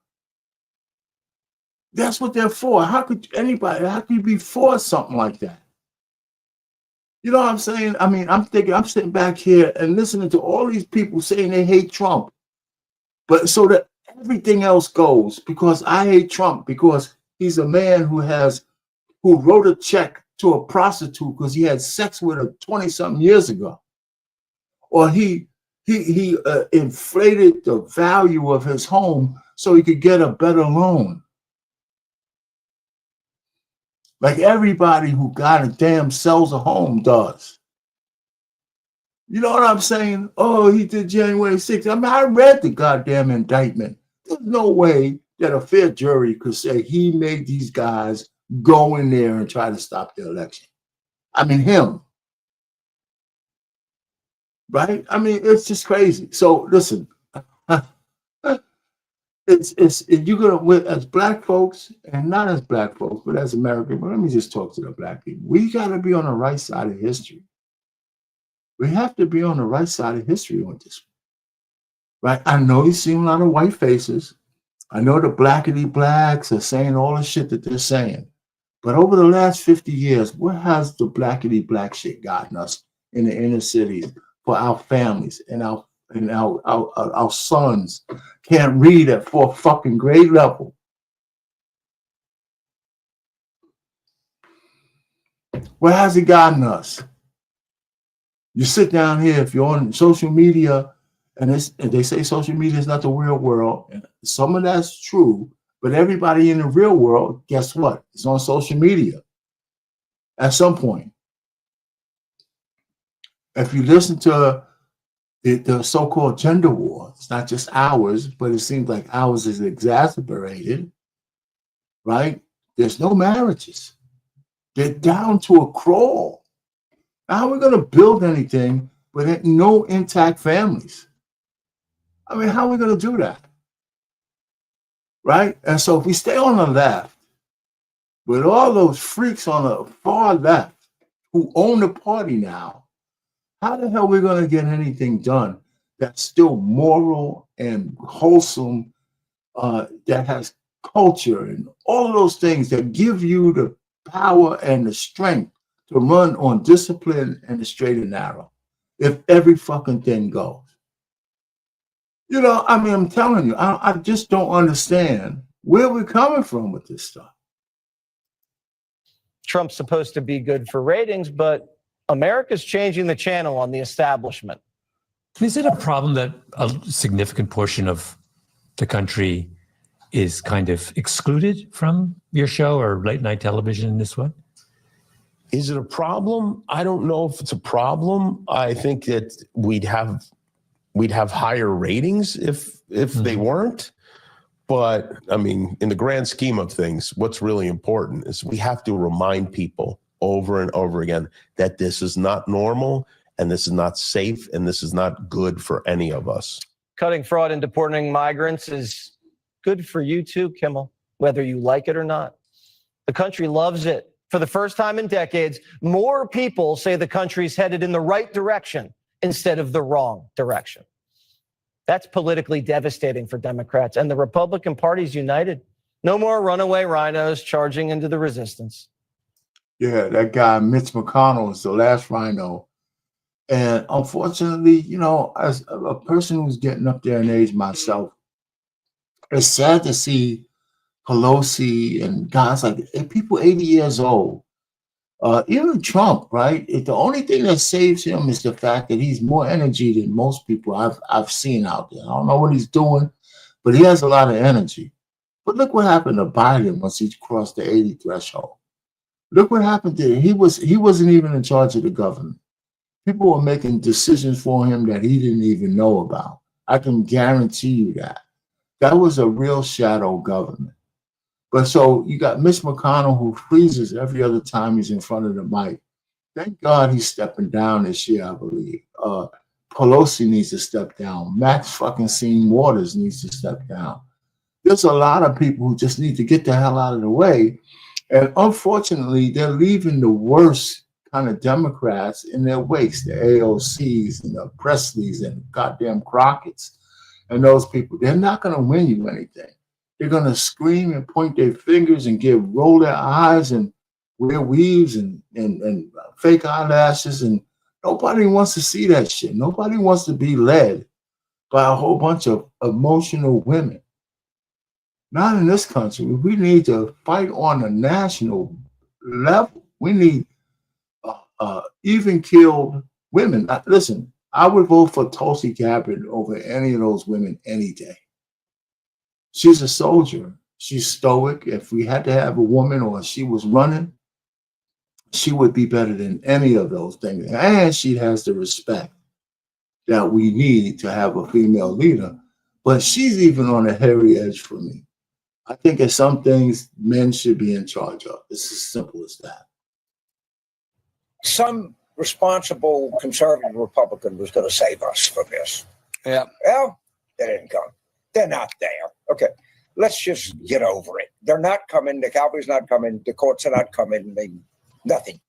That's what they're for. How could you be for something like that? You know what I'm saying? I mean, I'm sitting back here and listening to all these people saying they hate Trump, but so that everything else goes, because I hate Trump because he's a man who wrote a check to a prostitute because he had sex with her 20-something years ago, or he inflated the value of his home so he could get a better loan. Like everybody who goddamn sells a home does. You know what I'm saying? Oh, he did January 6th. I mean, I read the goddamn indictment. There's no way that a fair jury could say he made these guys go in there and try to stop the election. I mean, him. Right? I mean, it's just crazy. So listen, you're gonna, as black folks, and not as black folks, but as Americans. But let me just talk to the black people. We got to be on the right side of history. We have to be on the right side of history on this, right? I know you see a lot of white faces. I know the blackity blacks are saying all the shit that they're saying, but over the last 50 years, what has the blackity black shit gotten us in the inner cities for our families and our sons can't read at 4th fucking grade level? Where has it gotten us? You sit down here, if you're on social media, and they say social media is not the real world, and some of that's true, but everybody in the real world, guess what? It's on social media at some point. If you listen to the so-called gender war, it's not just ours, but it seems like ours is exacerbated, right? There's no marriages. They're down to a crawl. How are we going to build anything with no intact families? I mean, how are we going to do that? Right? And so if we stay on the left, with all those freaks on the far left who own the party now, how the hell are we going to get anything done that's still moral and wholesome, that has culture and all of those things that give you the power and the strength to run on discipline and the straight and narrow, if every fucking thing goes? You know, I mean, I'm telling you, I just don't understand where we're coming from with this stuff. Trump's supposed to be good for ratings, but America's changing the channel on the establishment. Is it a problem that a significant portion of the country is kind of excluded from your show or late night television in this way? Is it a problem? I don't know if it's a problem. I think that we'd have higher ratings if they weren't. But I mean, in the grand scheme of things, what's really important is we have to remind people over and over again that this is not normal and this is not safe and this is not good for any of us. Cutting fraud and deporting migrants is good for you too, Kimmel, whether you like it or not. The country loves it. For the first time in decades, more people say the country's headed in the right direction instead of the wrong direction. That's politically devastating for Democrats, and the Republican Party's united. No more runaway rhinos charging into the resistance. Yeah, that guy, Mitch McConnell, is the last rhino. And unfortunately, you know, as a person who's getting up there in age myself, it's sad to see Pelosi and guys like people 80 years old. Even Trump, right? The only thing that saves him is the fact that he's more energy than most people I've seen out there. I don't know what he's doing, but he has a lot of energy. But look what happened to Biden once he crossed the 80 threshold. Look what happened to him. He wasn't even in charge of the government. People were making decisions for him that he didn't even know about. I can guarantee you that. That was a real shadow government. But so you got Mitch McConnell, who freezes every other time he's in front of the mic. Thank God he's stepping down this year, I believe. Pelosi needs to step down. Max fucking Scene Waters needs to step down. There's a lot of people who just need to get the hell out of the way. And unfortunately, they're leaving the worst kind of Democrats in their wakes, the AOCs and the Presleys and goddamn Crockett's and those people. They're not going to win you anything. They're going to scream and point their fingers and roll their eyes and wear weaves and fake eyelashes. And nobody wants to see that shit. Nobody wants to be led by a whole bunch of emotional women. Not in this country. We need to fight on a national level. We need even-keeled women. Listen, I would vote for Tulsi Gabbard over any of those women any day. She's a soldier. She's stoic. If we had to have a woman or she was running, she would be better than any of those things. And she has the respect that we need to have a female leader. But she's even on a hairy edge for me. I think there's some things men should be in charge of. It's as simple as that. Some responsible conservative Republican was going to save us from this. Yeah. Well, they didn't come. They're not there. Okay, let's just get over it. They're not coming. The Cowboys not coming. The courts are not coming. Nothing.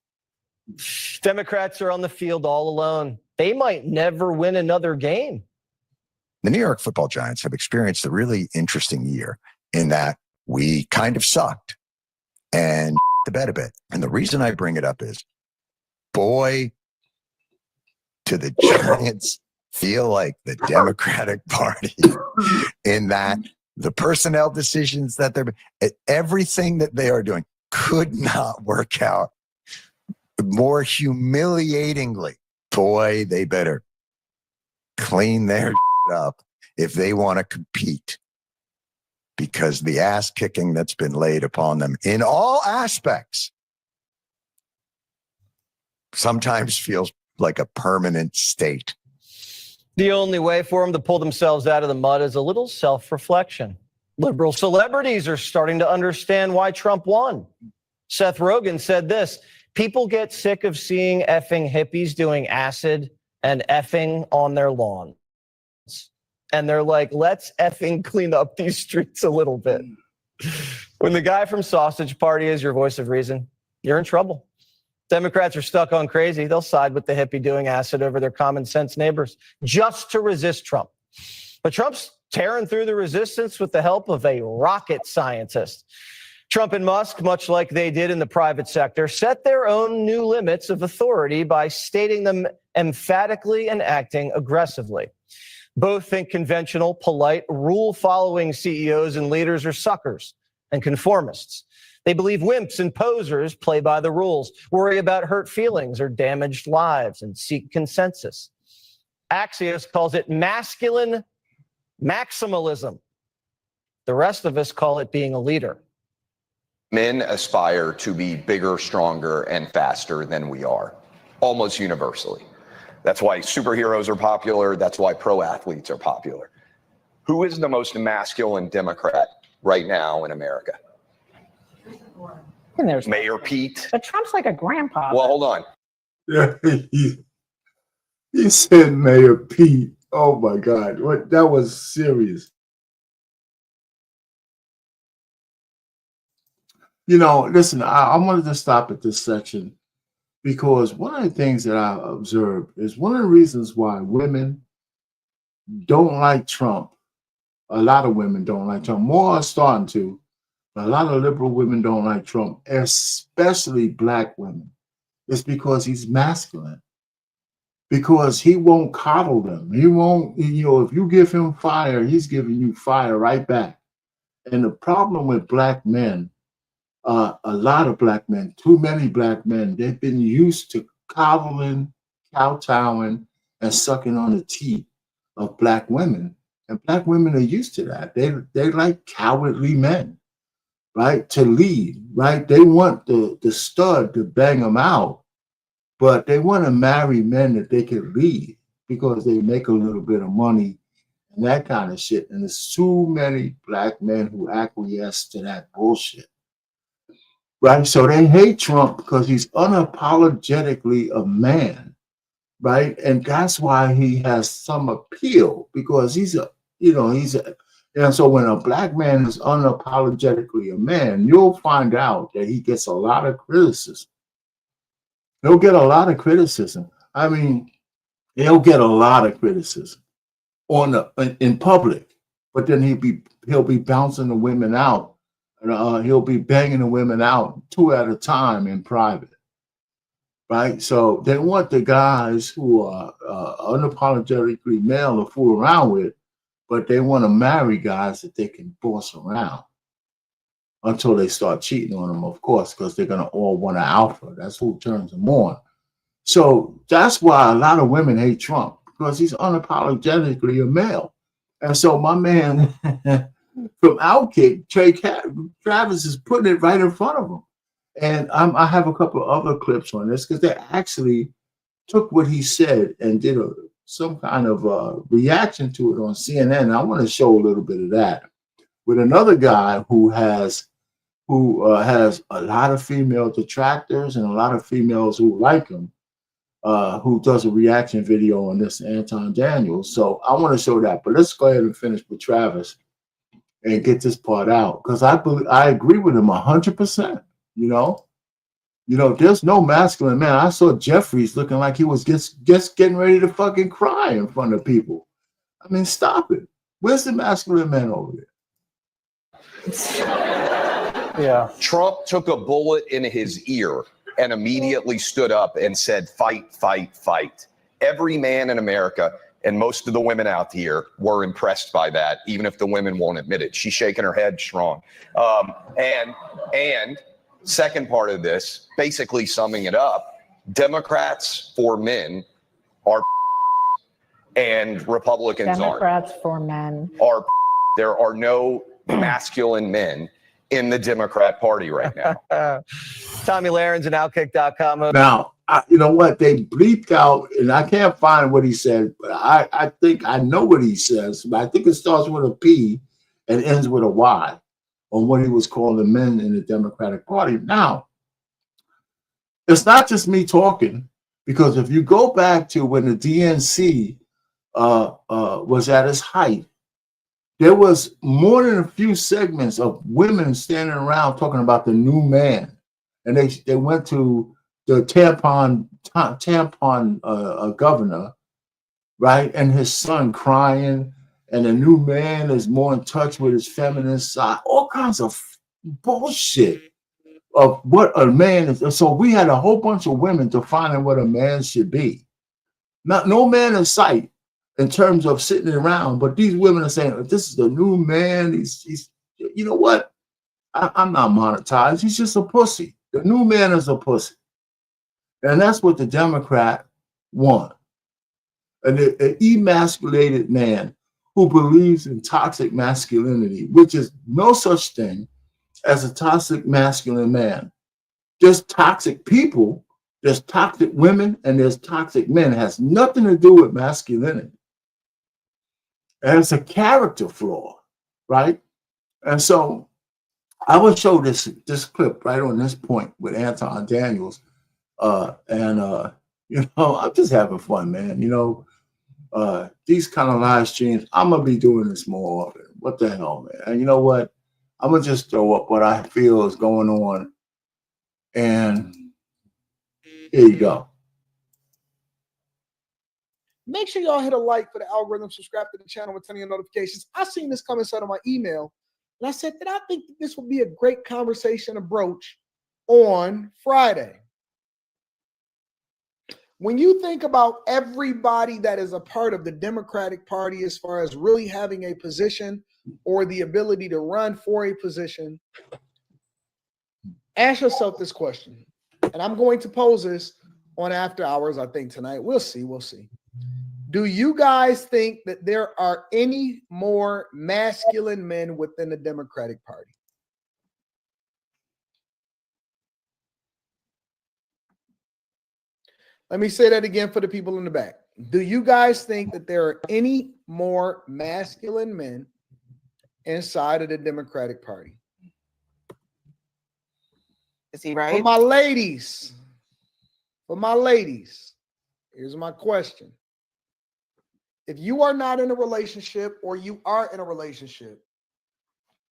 Democrats are on the field all alone. They might never win another game. The New York Football Giants have experienced a really interesting year in that we kind of sucked and the bed a bit. And the reason I bring it up is, boy, do the Giants feel like the Democratic Party in that the personnel decisions that everything that they are doing could not work out more humiliatingly. Boy, they better clean their up if they want to compete, because the ass kicking that's been laid upon them in all aspects sometimes feels like a permanent state. The only way for them to pull themselves out of the mud is a little self-reflection. Liberal celebrities are starting to understand why Trump won. Seth Rogen said this: people get sick of seeing effing hippies doing acid and effing on their lawns. And they're like, let's effing clean up these streets a little bit. When the guy from Sausage Party is your voice of reason, you're in trouble. Democrats are stuck on crazy. They'll side with the hippie doing acid over their common sense neighbors just to resist Trump. But Trump's tearing through the resistance with the help of a rocket scientist. Trump and Musk, much like they did in the private sector, set their own new limits of authority by stating them emphatically and acting aggressively. Both think conventional, polite, rule-following CEOs and leaders are suckers and conformists. They believe wimps and posers play by the rules, worry about hurt feelings or damaged lives, and seek consensus. Axios calls it masculine maximalism. The rest of us call it being a leader. Men aspire to be bigger, stronger, and faster than we are, almost universally. That's why superheroes are popular. That's why pro athletes are popular. Who is the most masculine Democrat right now in America? And there's Mayor Pete. But Trump's like a grandpa. Well, hold on. Yeah, he said Mayor Pete. Oh my God, what? That was serious. You know, listen, I wanted to stop at this section because one of the things that I observed is one of the reasons why women don't like Trump. A lot of women don't like Trump. More are starting to, but a lot of liberal women don't like Trump, especially black women. It's because he's masculine. Because he won't coddle them. He won't, you know, if you give him fire, he's giving you fire right back. And the problem with black men, a lot of black men, too many black men, they've been used to coddling, kowtowing, and sucking on the teeth of black women. And black women are used to that. They like cowardly men, right? To lead, right? They want the stud to bang them out, but they want to marry men that they can lead because they make a little bit of money and that kind of shit. And there's too many black men who acquiesce to that bullshit. Right, so they hate Trump because he's unapologetically a man, right? And that's why he has some appeal, because and so when a black man is unapologetically a man, you'll find out that he gets a lot of criticism. He'll get a lot of criticism. I mean, he'll get a lot of criticism in public, but then he'll be bouncing the women out. He'll be banging the women out 2 at a time in private, right? So they want the guys who are unapologetically male to fool around with, but they want to marry guys that they can boss around until they start cheating on them, of course, because they're going to all want an alpha. That's who turns them on. So that's why a lot of women hate Trump, because he's unapologetically a male. And so my man from Outkick, Trey Travis, is putting it right in front of him. And I have a couple of other clips on this because they actually took what he said and did some kind of reaction to it on CNN. I want to show a little bit of that with another guy who has a lot of female detractors and a lot of females who like him, who does a reaction video on this, Anton Daniels. So I want to show that, but let's go ahead and finish with Travis. and get this part out, because I agree with him 100%. There's no masculine man. I saw Jeffries looking like he was just getting ready to fucking cry in front of people. I mean, stop it. Where's the masculine man over there? Yeah. Trump took a bullet in his ear and immediately stood up and said, fight, fight, fight. Every man in America and most of the women out here were impressed by that, even if the women won't admit it. She's shaking her head strong. And second part of this, basically summing it up, Democrats for men are and Republicans Democrats for men are. There are no masculine men in the Democrat Party right now. Tommy Lahrens and Outkick.com. Now, you know what? They bleeped out, and I can't find what he said, but I think I know what he says. But I think it starts with a P and ends with a Y on what he was calling the men in the Democratic Party. Now, it's not just me talking, because if you go back to when the DNC was at its height, there was more than a few segments of women standing around talking about the new man. And they went to the tampon governor, right? And his son crying, and the new man is more in touch with his feminine side, all kinds of bullshit of what a man is. So we had a whole bunch of women defining what a man should be. No man in sight in terms of sitting around, but these women are saying, this is the new man. He's you know what? I'm not monetized. He's just a pussy. The new man is a pussy. And that's what the Democrat want. An emasculated man who believes in toxic masculinity, which is no such thing as a toxic masculine man. There's toxic people, there's toxic women, and there's toxic men. It has nothing to do with masculinity. And it's a character flaw, right? And so I will show this clip right on this point with Anton Daniels. I'm just having fun, man. These kind of live streams, I'm going to be doing this more often. What the hell, man? And you know what? I'm going to just throw up what I feel is going on. And here you go. Make sure y'all hit a like for the algorithm, subscribe to the channel with turning on notifications. I seen this come inside of my email, and I said that I think that this would be a great conversation to broach on Friday. When you think about everybody that is a part of the Democratic Party as far as really having a position or the ability to run for a position, ask yourself this question. And I'm going to pose this on After Hours, I think, tonight. We'll see. Do you guys think that there are any more masculine men within the Democratic Party? Let me say that again for the people in the back. Do you guys think that there are any more masculine men inside of the Democratic Party? Is he right? For my ladies, here's my question. If you are not in a relationship or you are in a relationship,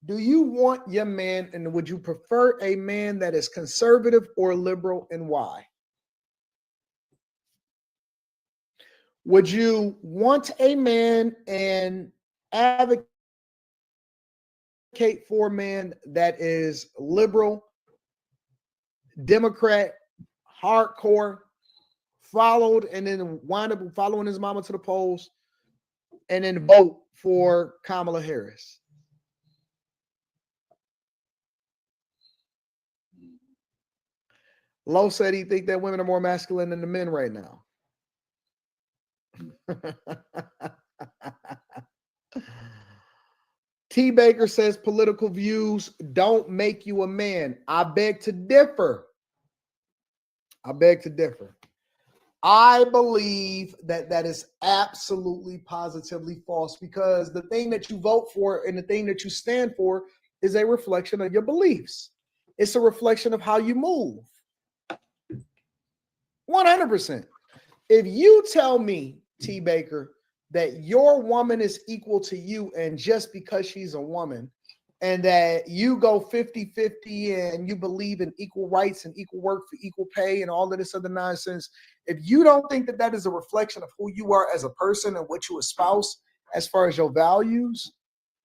do you want your man, and would you prefer a man that is conservative or liberal, and why? Would you want a man and advocate for a man that is liberal, Democrat, hardcore, followed, and then wind up following his mama to the polls, and then vote for Kamala Harris? Lowe said he think that women are more masculine than the men right now. T. Baker says political views don't make you a man. I beg to differ. I believe that that is absolutely positively false, because the thing that you vote for and the thing that you stand for is a reflection of your beliefs. It's a reflection of how you move. 100%. If you tell me, T. Baker, that your woman is equal to you, and just because she's a woman, and that you go 50-50 and you believe in equal rights and equal work for equal pay and all of this other nonsense, if you don't think that that is a reflection of who you are as a person and what you espouse as far as your values,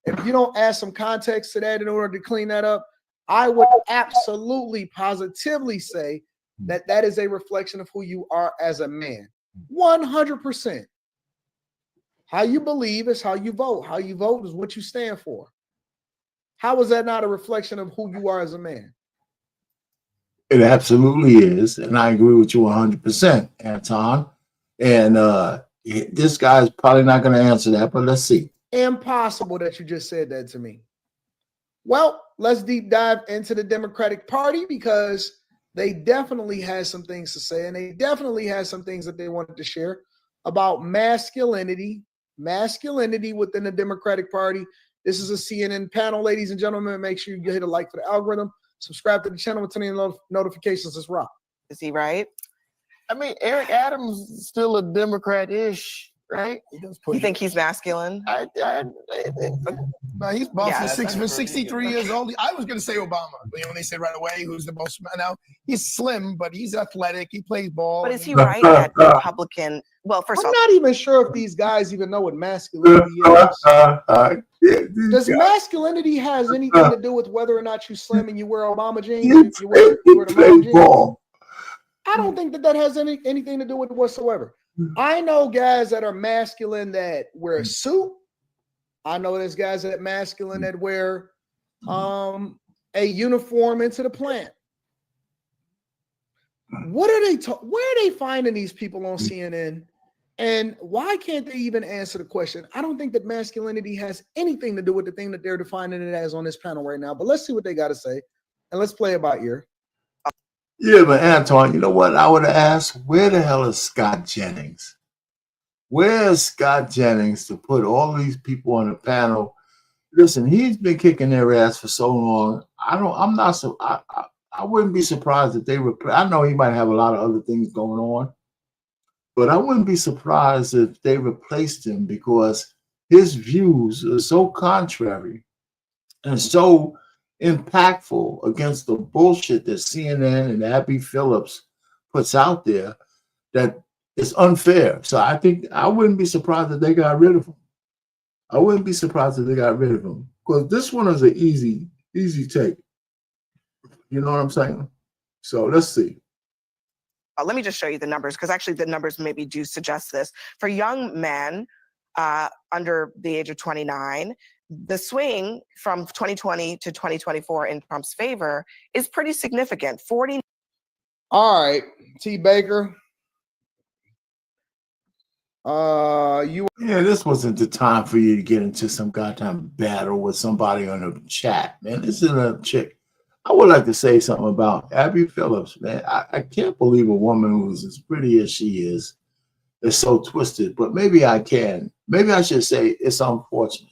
if you don't add some context to that in order to clean that up, I would absolutely, positively say that that is a reflection of who you are as a man. 100%. How you believe is how you vote. How you vote is what you stand for. How is that not a reflection of who you are as a man? It absolutely is. And I agree with you 100%, Anton. And this guy's probably not going to answer that, but let's see. Impossible that you just said that to me. Well, let's deep dive into the Democratic Party because they definitely had some things to say, and they definitely had some things that they wanted to share about masculinity within the Democratic Party. This is a CNN panel, ladies and gentlemen. Make sure you hit a like for the algorithm. Subscribe to the channel with any notifications. Let's rock. Is he right? I mean, Eric Adams is still a Democrat-ish, right? You think he's masculine? No, he's buff. He's 63 years old. I was going to say Obama. When they said right away, who's the most? Now he's slim, but he's athetic. He plays ball. But is he right that Republican? Well, first of all, I'm not even sure if these guys even know what masculinity is. Does masculinity has anything to do with whether or not you slim and you wear Obama jeans? You wear the mom jeans? I don't think that has anything to do with it whatsoever. I know guys that are masculine that wear a suit. I know there's guys that are masculine that wear a uniform into the plant. What are they? Where are they finding these people on CNN? And why can't they even answer the question? I don't think that masculinity has anything to do with the thing that they're defining it as on this panel right now. But let's see what they got to say, and let's play it by ear. Yeah, but Anton, you know what I would have asked? Where the hell is Scott Jennings? Where's Scott Jennings to put all these people on the panel? Listen, he's been kicking their ass for so long. I wouldn't be surprised if they I know he might have a lot of other things going on, but I wouldn't be surprised if they replaced him because his views are so contrary and so impactful against the bullshit that CNN and Abby Phillips puts out there that it's unfair. So I think I wouldn't be surprised if they got rid of him. I wouldn't be surprised if they got rid of him because this one is an easy take. You know what I'm saying? So let's see. Let me just show you the numbers because actually the numbers maybe do suggest this. For young men under the age of 29, the swing from 2020 to 2024 in Trump's favor is pretty significant. 40. All right, T. Baker. This wasn't the time for you to get into some goddamn battle with somebody on the chat, man. This is a chick. I would like to say something about Abby Phillips, man. I can't believe a woman who's as pretty as she is so twisted, but maybe I can. Maybe I should say it's unfortunate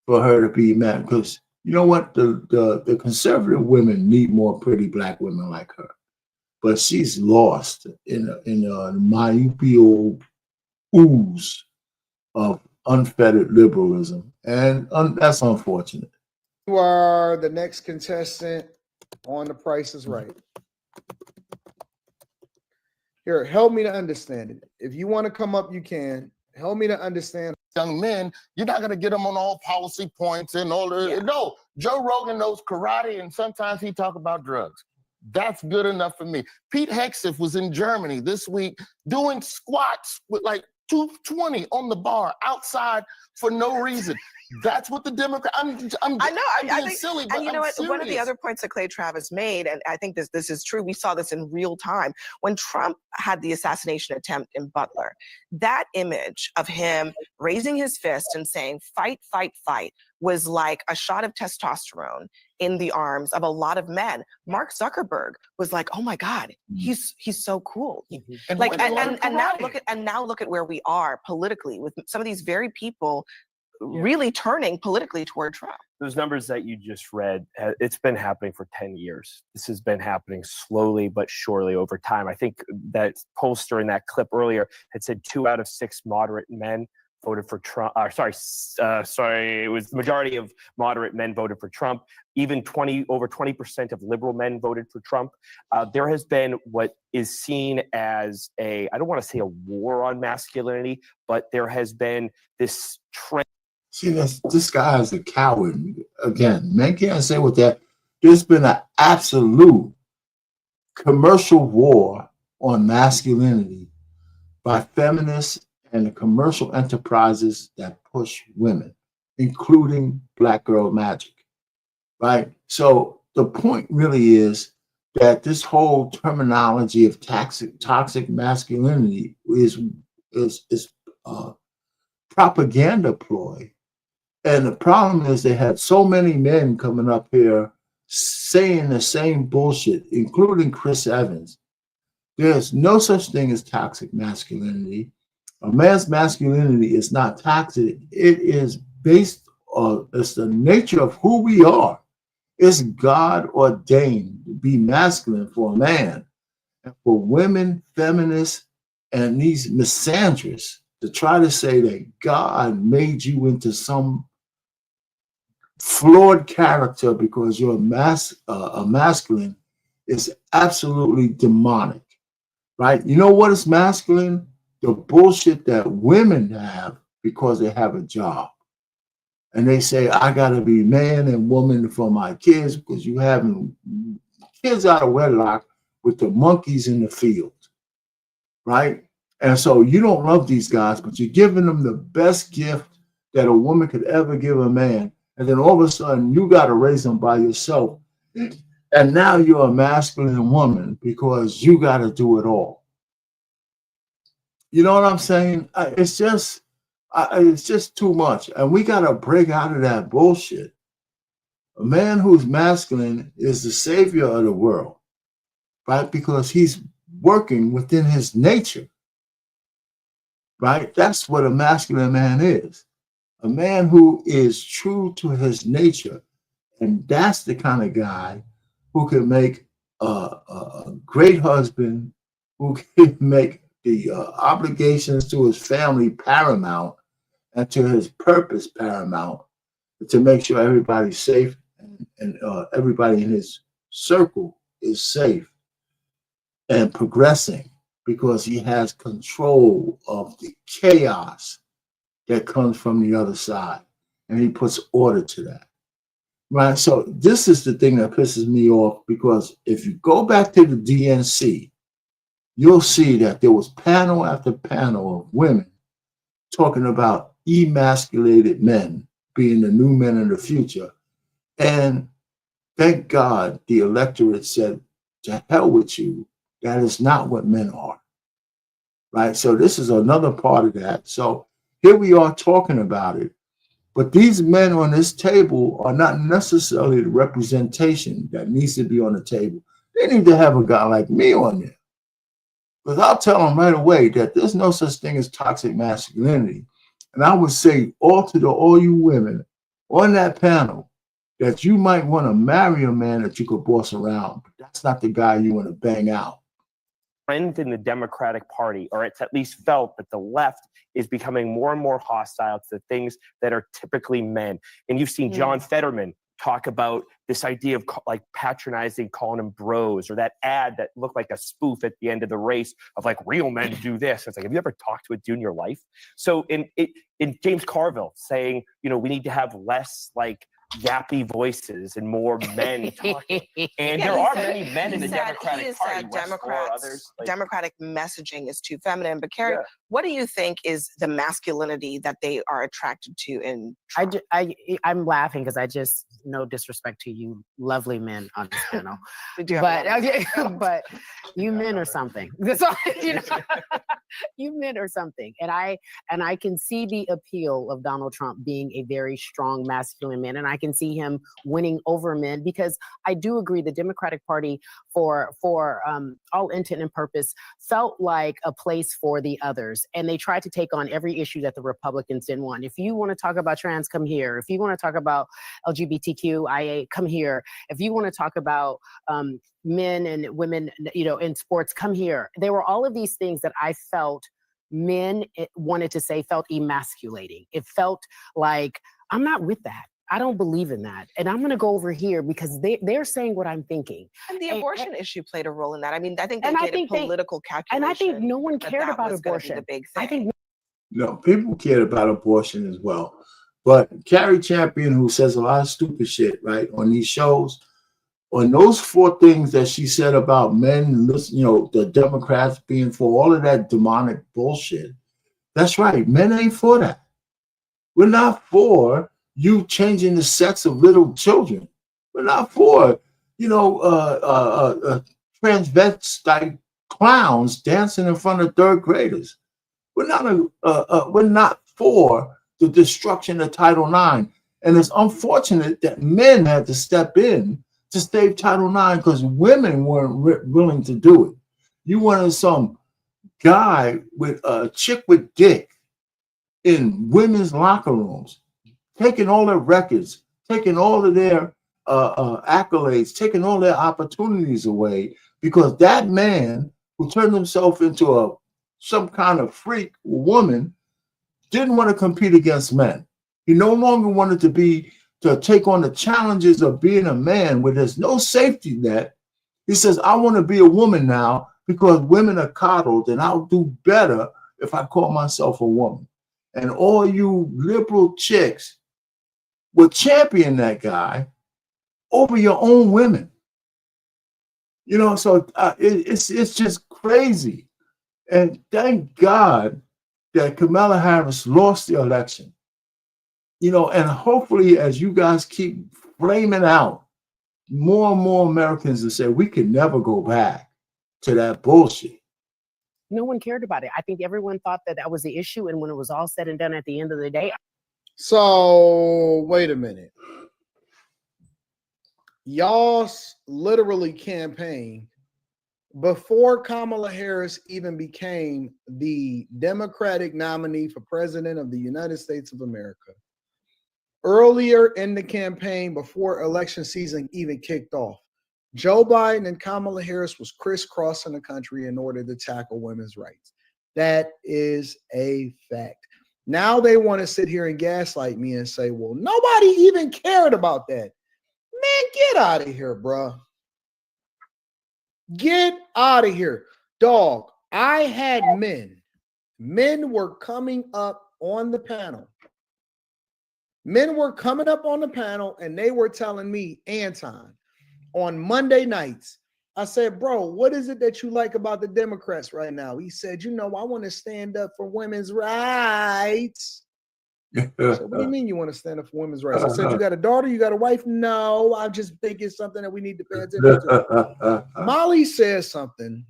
for her to be mad because you know what? The conservative women need more pretty black women like her, but she's lost in a myopia ooze of unfettered liberalism, and that's unfortunate. You are the next contestant on The Price is Right. Here, help me to understand it. If you want to come up, you can. Help me to understand. Young men, you're not going to get them on all policy points and all the. Yeah. No, Joe Rogan knows karate, and sometimes he talk about drugs. That's good enough for me. Pete Hegseth was in Germany this week doing squats with like 220 on the bar outside for no reason. That's what the Democrat. I think silly, but and you know I'm what? serious. One of the other points that Clay Travis made, and I think this is true. We saw this in real time when Trump had the assassination attempt in Butler. That image of him raising his fist and saying "fight, fight, fight" was like a shot of testosterone in the arms of a lot of men. Mark Zuckerberg was like, "Oh my God, he's so cool." And now look at where we are politically with some of these very people really turning politically toward Trump. Those numbers that you just read, it's been happening for 10 years. This has been happening slowly but surely over time. I think that pollster in that clip earlier had said 2 out of 6 moderate men voted for Trump. It was the majority of moderate men voted for Trump. Even over 20% of liberal men voted for Trump. There has been what is seen as I don't want to say a war on masculinity, but there has been this trend. See, this guy is a coward. Again, men can't say what that. There's been an absolute commercial war on masculinity by feminists and the commercial enterprises that push women, including Black Girl Magic, right? So the point really is that this whole terminology of toxic masculinity is propaganda ploy. And the problem is they had so many men coming up here saying the same bullshit, including Chris Evans. There's no such thing as toxic masculinity. A man's masculinity is not toxic. It is based on, it's the nature of who we are. It's God ordained to be masculine for a man. And for women, feminists, and these misandrists to try to say that God made you into some flawed character because you're a masculine is absolutely demonic, right? You know what is masculine? The bullshit that women have because they have a job. And they say, I got to be man and woman for my kids because you having kids out of wedlock with the monkeys in the field, right? And so you don't love these guys, but you're giving them the best gift that a woman could ever give a man. And then all of a sudden, you got to raise them by yourself. And now you're a masculine woman because you got to do it all. You know what I'm saying? It's just too much. And we got to break out of that bullshit. A man who's masculine is the savior of the world, right? Because he's working within his nature, right? That's what a masculine man is. A man who is true to his nature. And that's the kind of guy who can make a great husband, who can make the obligations to his family paramount and to his purpose paramount, to make sure everybody's safe and everybody in his circle is safe and progressing because he has control of the chaos that comes from the other side. And he puts order to that. Right. So this is the thing that pisses me off, because if you go back to the DNC, you'll see that there was panel after panel of women talking about emasculated men being the new men of the future. And thank God the electorate said, to hell with you. That is not what men are. Right. So this is another part of that. So here we are talking about it. But these men on this table are not necessarily the representation that needs to be on the table. They need to have a guy like me on there. Because I'll tell them right away that there's no such thing as toxic masculinity. And I would say all you women on that panel that you might want to marry a man that you could boss around. But that's not the guy you want to bang out. Trend in the Democratic Party, or it's at least felt that the left is becoming more and more hostile to things that are typically men. And you've seen John Fetterman talk about this idea of like patronizing, calling them bros, or that ad that looked like a spoof at the end of the race of like, real men do this. It's like, have you ever talked to a dude in your life? So in James Carville saying, you know, we need to have less like yappy voices and more men talking. And there are many men in the Democratic Party. Democratic messaging is too feminine. But Carrie, what do you think is the masculinity that they are attracted to in Trump? I'm laughing because I just, no disrespect to you lovely men on this panel, but you men are something. That's all, you know, you men are something. And I can see the appeal of Donald Trump being a very strong masculine man. And I can see him winning over men, because I do agree the Democratic Party for all intent and purpose felt like a place for the others. And they tried to take on every issue that the Republicans didn't want. If you want to talk about trans, come here. If you want to talk about LGBTQIA, come here. If you want to talk about men and women, you know, in sports, come here. There were all of these things that I felt men wanted to say felt emasculating. It felt like, I'm not with that. I don't believe in that. And I'm going to go over here because they're saying what I'm thinking. And the abortion issue played a role in that. I mean, I think they And I made a think political calculation. And I think no one cared about was gonna be abortion. the big thing. I think No, people cared about abortion as well. But Carrie Champion, who says a lot of stupid shit, right, on these shows, on those 4 things that she said about men, you know, the Democrats being for all of that demonic bullshit, that's right. Men ain't for that. We're not for you changing the sex of little children. We're not for, you know, transvestite clowns dancing in front of 3rd graders. We're not for the destruction of Title IX. And it's unfortunate that men had to step in to save Title IX because women weren't willing to do it. You wanted some guy with a chick with dick in women's locker rooms, taking all their records, taking all of their accolades, taking all their opportunities away because that man who turned himself into some kind of freak woman didn't want to compete against men. He no longer wanted to take on the challenges of being a man where there's no safety net. He says, I want to be a woman now because women are coddled and I'll do better if I call myself a woman. And all you liberal chicks will champion that guy over your own women. You know, so it's just crazy. And thank God that Kamala Harris lost the election. You know, and hopefully as you guys keep flaming out, more and more Americans will say, we can never go back to that bullshit. no one cared about it. I think everyone thought that that was the issue. And when it was all said and done at the end of the day. So wait a minute. Y'all literally campaigned before Kamala Harris even became the Democratic nominee for president of the United States of America. Earlier in the campaign, before election season even kicked off, Joe Biden and Kamala Harris was crisscrossing the country in order to tackle women's rights. That is a fact. Now they want to sit here and gaslight me and say, well, nobody even cared about that. Man, get out of here, bro. Get out of here. Dog, I had men. Men were coming up on the panel. Men were coming up on the panel and they were telling me, Anton, on Monday nights, I said, bro, what is it that you like about the Democrats right now? He said, you know, I want to stand up for women's rights. I said, what do you mean you want to stand up for women's rights? I said, you got a daughter, you got a wife? No, I just think it's something that we need to pay attention to. Molly says something,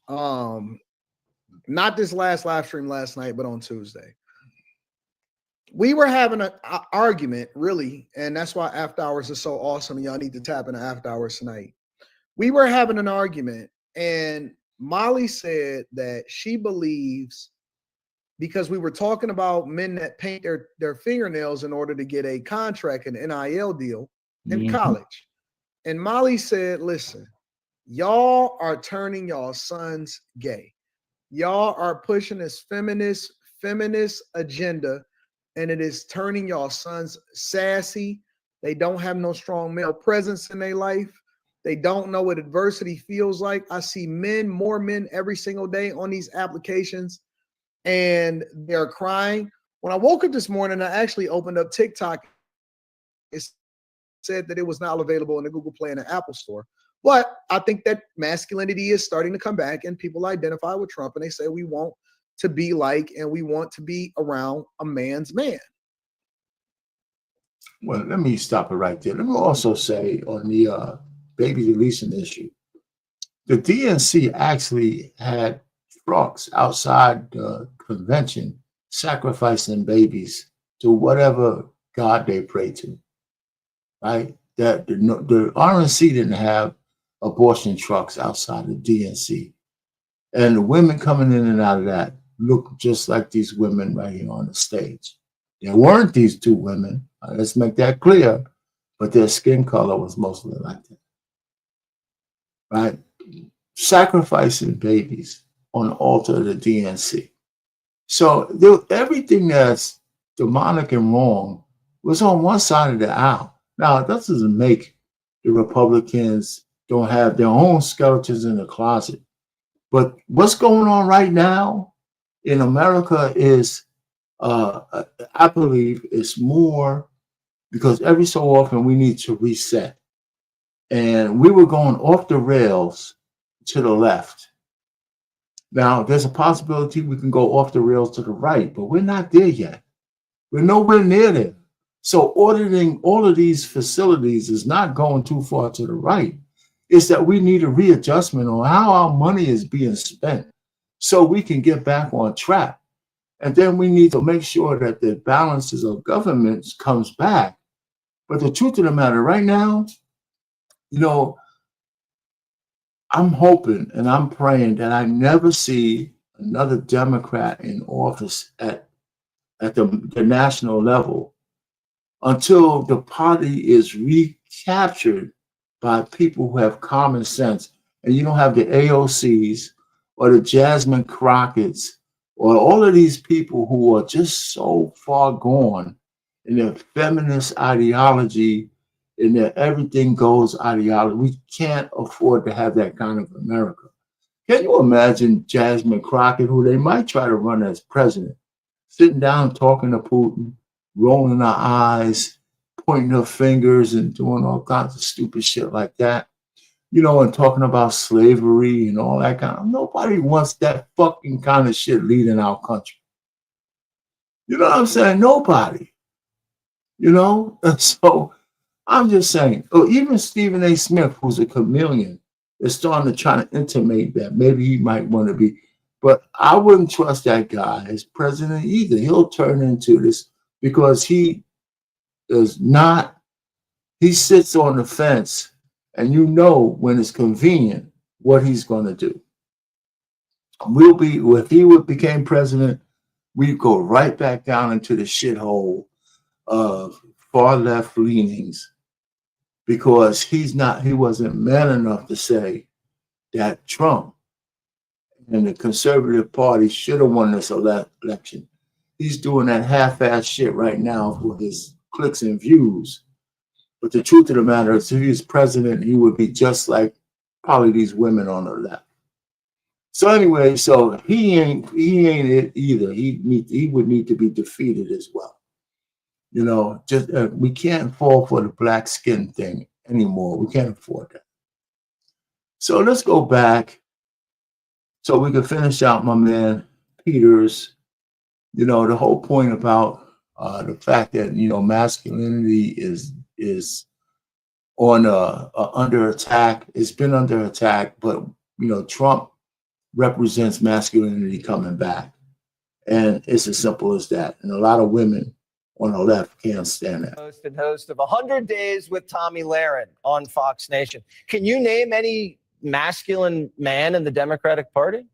not this last live stream last night, but on Tuesday. We were having an argument, really, and that's why After Hours is so awesome. Y'all need to tap into After Hours tonight. We were having an argument, and Molly said that she believes, because we were talking about men that paint their fingernails in order to get a contract, an NIL deal in college. And Molly said, listen, y'all are turning y'all sons gay. Y'all are pushing this feminist agenda, and it is turning y'all sons sassy. They don't have no strong male presence in their life. They don't know what adversity feels like. I see more men every single day on these applications, and they're crying. When I woke up this morning, I actually opened up TikTok. It said that it was not available in the Google Play and the Apple Store. But I think that masculinity is starting to come back, and people identify with Trump, and they say we want to be like, and we want to be around a man's man. Well, let me stop it right there. Let me also say on the baby deletion issue, the DNC actually had trucks outside the convention sacrificing babies to whatever God they pray to, right? That the RNC didn't have abortion trucks outside the DNC. And the women coming in and out of that look just like these women right here on the stage. There weren't these 2 women, let's make that clear, but their skin color was mostly like that, right? Sacrificing babies on the altar of the DNC. So everything that's demonic and wrong was on one side of the aisle. Now, that doesn't make the Republicans don't have their own skeletons in the closet. But what's going on right now in America is, I believe, it's more because every so often we need to reset. And we were going off the rails to the left. Now, there's a possibility we can go off the rails to the right, but we're not there yet. We're nowhere near there. So auditing all of these facilities is not going too far to the right. It's that we need a readjustment on how our money is being spent so we can get back on track. And then we need to make sure that the balances of governments comes back. But the truth of the matter right now, you know, I'm hoping and I'm praying that I never see another Democrat in office at the national level until the party is recaptured by people who have common sense. And you don't have the AOCs or the Jasmine Crockett's or all of these people who are just so far gone in their feminist ideology, in their everything goes ideology. We can't afford to have that kind of America. Can you imagine Jasmine Crockett, who they might try to run as president, sitting down talking to Putin, rolling her eyes, pointing her fingers and doing all kinds of stupid shit like that, you know, and talking about slavery and all that kind of, nobody wants that fucking kind of shit leading our country. You know what I'm saying? Nobody, you know? And so I'm just saying, or even Stephen A. Smith, who's a chameleon, is starting to try to intimate that maybe he might want to be, but I wouldn't trust that guy as president either. He'll turn into this because he is not, he sits on the fence and you know when it's convenient what he's going to do. If he became president, we'd go right back down into the shithole of far left leanings because he wasn't man enough to say that Trump and the conservative party should have won this election. He's doing that half-ass shit right now for his clicks and views. But the truth of the matter is, if he was president, he would be just like probably these women on the left. So anyway, so he ain't it either. He would need to be defeated as well. You know, just we can't fall for the black skin thing anymore. We can't afford that. So let's go back so we can finish out my man Peter's, you know, the whole point about the fact that, you know, masculinity is on under attack. It's been under attack, but, you know, Trump represents masculinity coming back. And it's as simple as that. And a lot of women on the left can't stand that. Host of 100 Days with Tommy Lahren on Fox Nation. Can you name any masculine man in the Democratic Party?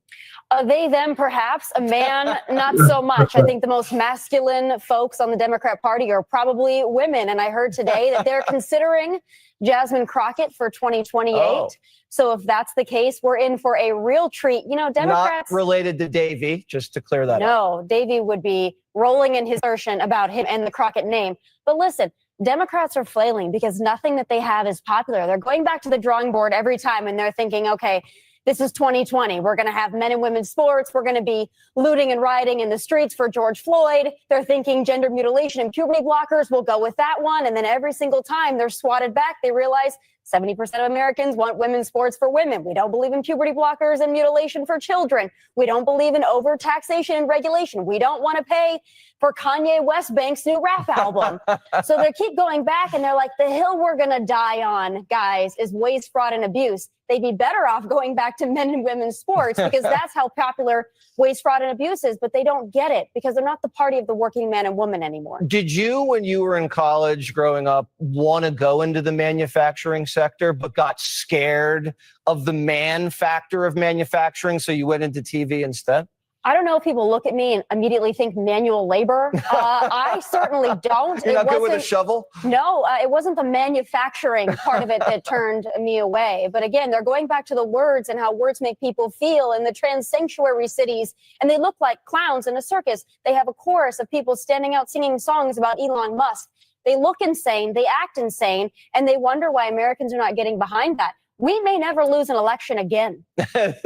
They, them, perhaps. A man, not so much. I think the most masculine folks on the Democrat Party are probably women. And I heard today that they're considering Jasmine Crockett for 2028. Oh. So if that's the case, we're in for a real treat. You know, Democrats... Not related to Davey, just to clear that up. No, Davey would be rolling in his assertion about him and the Crockett name. But listen, Democrats are flailing because nothing that they have is popular. They're going back to the drawing board every time and they're thinking, okay, this is 2020. We're going to have men and women's sports. We're going to be looting and rioting in the streets for George Floyd. They're thinking gender mutilation and puberty blockers. We'll go with that one. And then every single time they're swatted back, they realize 70% of Americans want women's sports for women. We don't believe in puberty blockers and mutilation for children. We don't believe in overtaxation and regulation. We don't want to pay for Kanye West's new rap album. So they keep going back and they're like, the hill we're going to die on, guys, is waste, fraud, and abuse. They'd be better off going back to men and women's sports because that's how popular waste, fraud, and abuse is. But they don't get it because they're not the party of the working man and woman anymore. Did you, when you were in college growing up, want to go into the manufacturing sector, but got scared of the man factor of manufacturing, so you went into TV instead? I don't know if people look at me and immediately think manual labor. I certainly don't. You're not good with a shovel? No, it wasn't the manufacturing part of it that turned me away. But again, they're going back to the words and how words make people feel in the trans sanctuary cities. And they look like clowns in a circus. They have a chorus of people standing out singing songs about Elon Musk. They look insane, they act insane, and they wonder why Americans are not getting behind that. We may never lose an election again.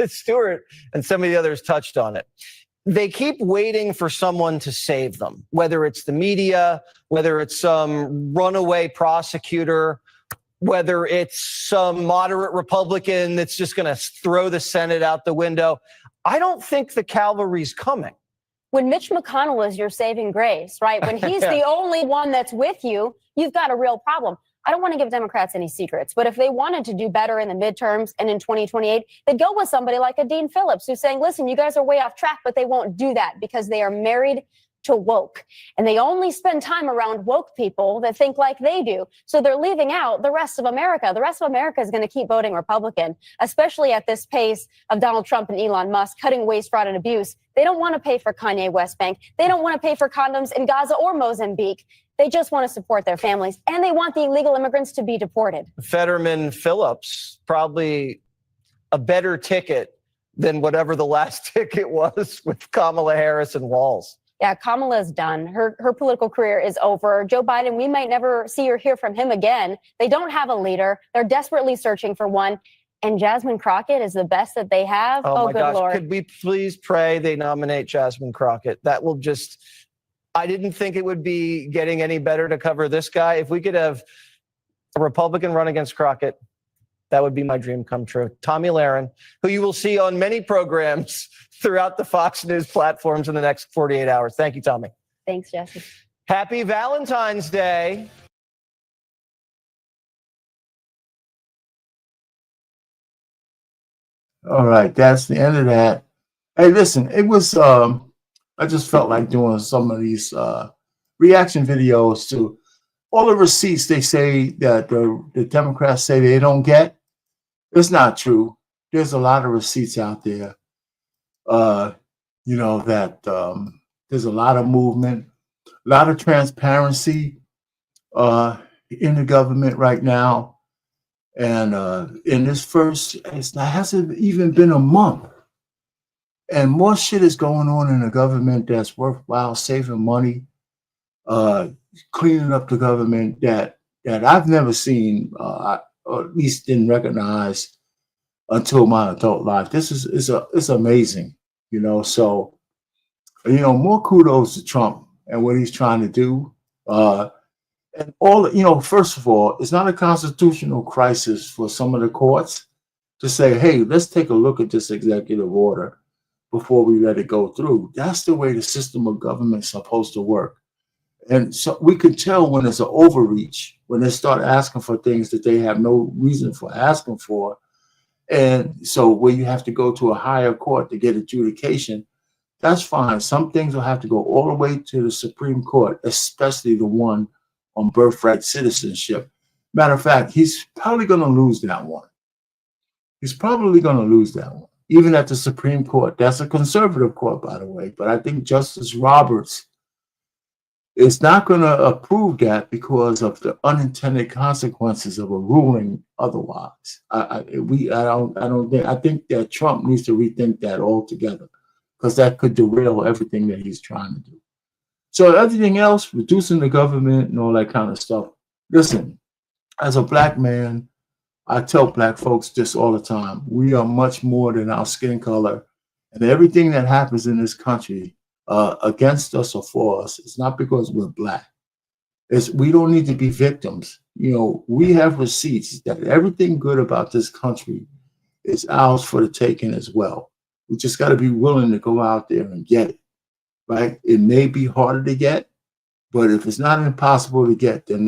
Stuart and some of the others touched on it. They keep waiting for someone to save them, whether it's the media, whether it's some runaway prosecutor, whether it's some moderate Republican that's just going to throw the Senate out the window. I don't think the cavalry's coming. When Mitch McConnell is your saving grace, right? When he's the only one that's with you, you've got a real problem. I don't want to give Democrats any secrets, but if they wanted to do better in the midterms and in 2028, they'd go with somebody like a Dean Phillips who's saying, listen, you guys are way off track, but they won't do that because they are married to woke. And they only spend time around woke people that think like they do. So they're leaving out the rest of America. The rest of America is going to keep voting Republican, especially at this pace of Donald Trump and Elon Musk cutting waste, fraud, and abuse. They don't want to pay for Kanye West Bank. They don't want to pay for condoms in Gaza or Mozambique. They just want to support their families, and they want the illegal immigrants to be deported. Fetterman Phillips, probably a better ticket than whatever the last ticket was with Kamala Harris and Walz. Yeah, Kamala's done. Her political career is over. Joe Biden, we might never see or hear from him again. They don't have a leader. They're desperately searching for one. And Jasmine Crockett is the best that they have. Oh my good gosh. Lord. Could we please pray they nominate Jasmine Crockett? That will just... I didn't think it would be getting any better to cover this guy. If we could have a Republican run against Crockett, that would be my dream come true. Tommy Lahren, who you will see on many programs throughout the Fox News platforms in the next 48 hours. Thank you, Tommy. Thanks, Jesse. Happy Valentine's Day. All right, that's the end of that. Hey, listen, it was I just felt like doing some of these reaction videos to all the receipts they say that the Democrats say they don't get. It's not true. There's a lot of receipts out there. You know, that there's a lot of movement, a lot of transparency in the government right now. And in this first, it hasn't even been a month. And more shit is going on in the government that's worthwhile, saving money, cleaning up the government that I've never seen, or at least didn't recognize until my adult life. This is amazing, you know. So, you know, more kudos to Trump and what he's trying to do. And all, you know, first of all, it's not a constitutional crisis for some of the courts to say, hey, let's take a look at this executive order before we let it go through. That's the way the system of government is supposed to work. And so we can tell when it's an overreach, when they start asking for things that they have no reason for asking for. And so where you have to go to a higher court to get adjudication, that's fine. Some things will have to go all the way to the Supreme Court, especially the one on birthright citizenship. Matter of fact, he's probably going to lose that one. He's probably going to lose that one. Even at the Supreme Court. That's a conservative court, by the way. But I think Justice Roberts is not going to approve that because of the unintended consequences of a ruling otherwise. I think that Trump needs to rethink that altogether, because that could derail everything that he's trying to do. So everything else, reducing the government and all that kind of stuff. Listen, as a black man, I tell black folks this all the time. We are much more than our skin color. And everything that happens in this country against us or for us, it's not because we're black. We don't need to be victims. You know, we have receipts that everything good about this country is ours for the taking as well. We just got to be willing to go out there and get it, right? It may be harder to get, but if it's not impossible to get, then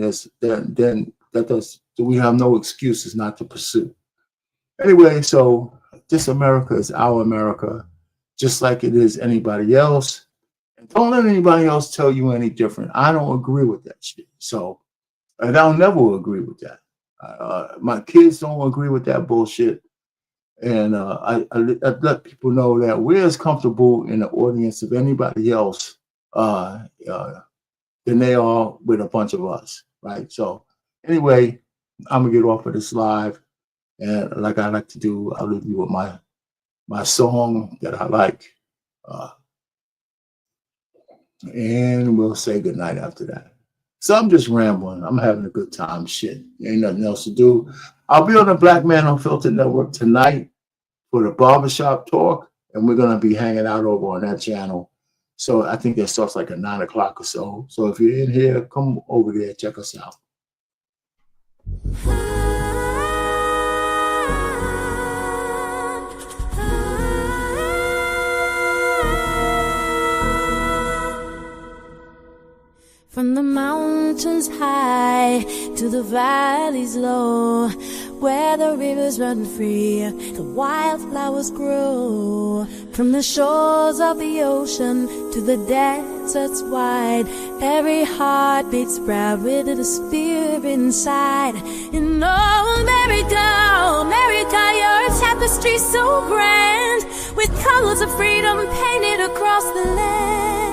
we have no excuses not to pursue. Anyway, so this America is our America, just like it is anybody else. And don't let anybody else tell you any different. I don't agree with that shit. So, and I'll never agree with that. My kids don't agree with that bullshit. And I let people know that we're as comfortable in the audience of anybody else than they are with a bunch of us, right? So anyway, I'm gonna get off of this live, and like I like to do, I'll leave you with my song that I like, and we'll say goodnight after that. So I'm just rambling. I'm having a good time. Shit, ain't nothing else to do. I'll be on the Black Man Unfiltered Network tonight for the barbershop talk, and we're gonna be hanging out over on that channel. So I think that starts like at 9 o'clock or so. So if you're in here, come over there, check us out. From the mountains high to the valleys low, where the rivers run free, the wildflowers grow. From the shores of the ocean to the deserts wide, every heart beats proud with a spirit inside. In oh, America, America, your tapestry so grand, with colors of freedom painted across the land.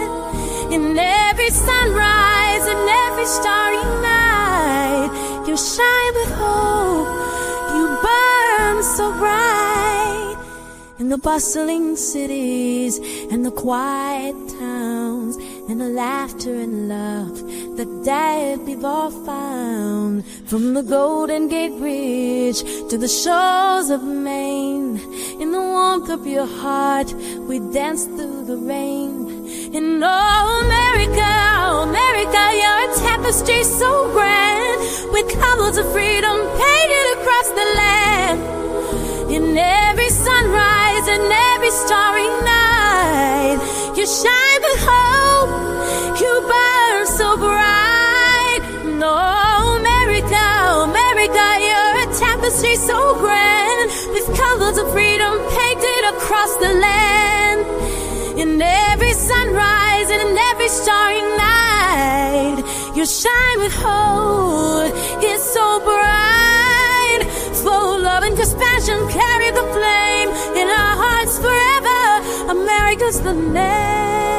In every sunrise and every starry night, you shine with hope, you burn so bright. In the bustling cities and the quiet towns, and the laughter and love that dead people found. From the Golden Gate Bridge to the shores of Maine, in the warmth of your heart, we dance through the rain. In oh, America, America, your tapestry so grand, with colors of freedom painted across the land. In every sunrise and every starry night, you shine with hope, you burn so bright. No, America, America, your tapestry so grand, with colors of freedom painted across the land. In every sunrise and in every starry night, you shine with hope, it's so bright. Full love and compassion carry the flame in our hearts forever. America's the name.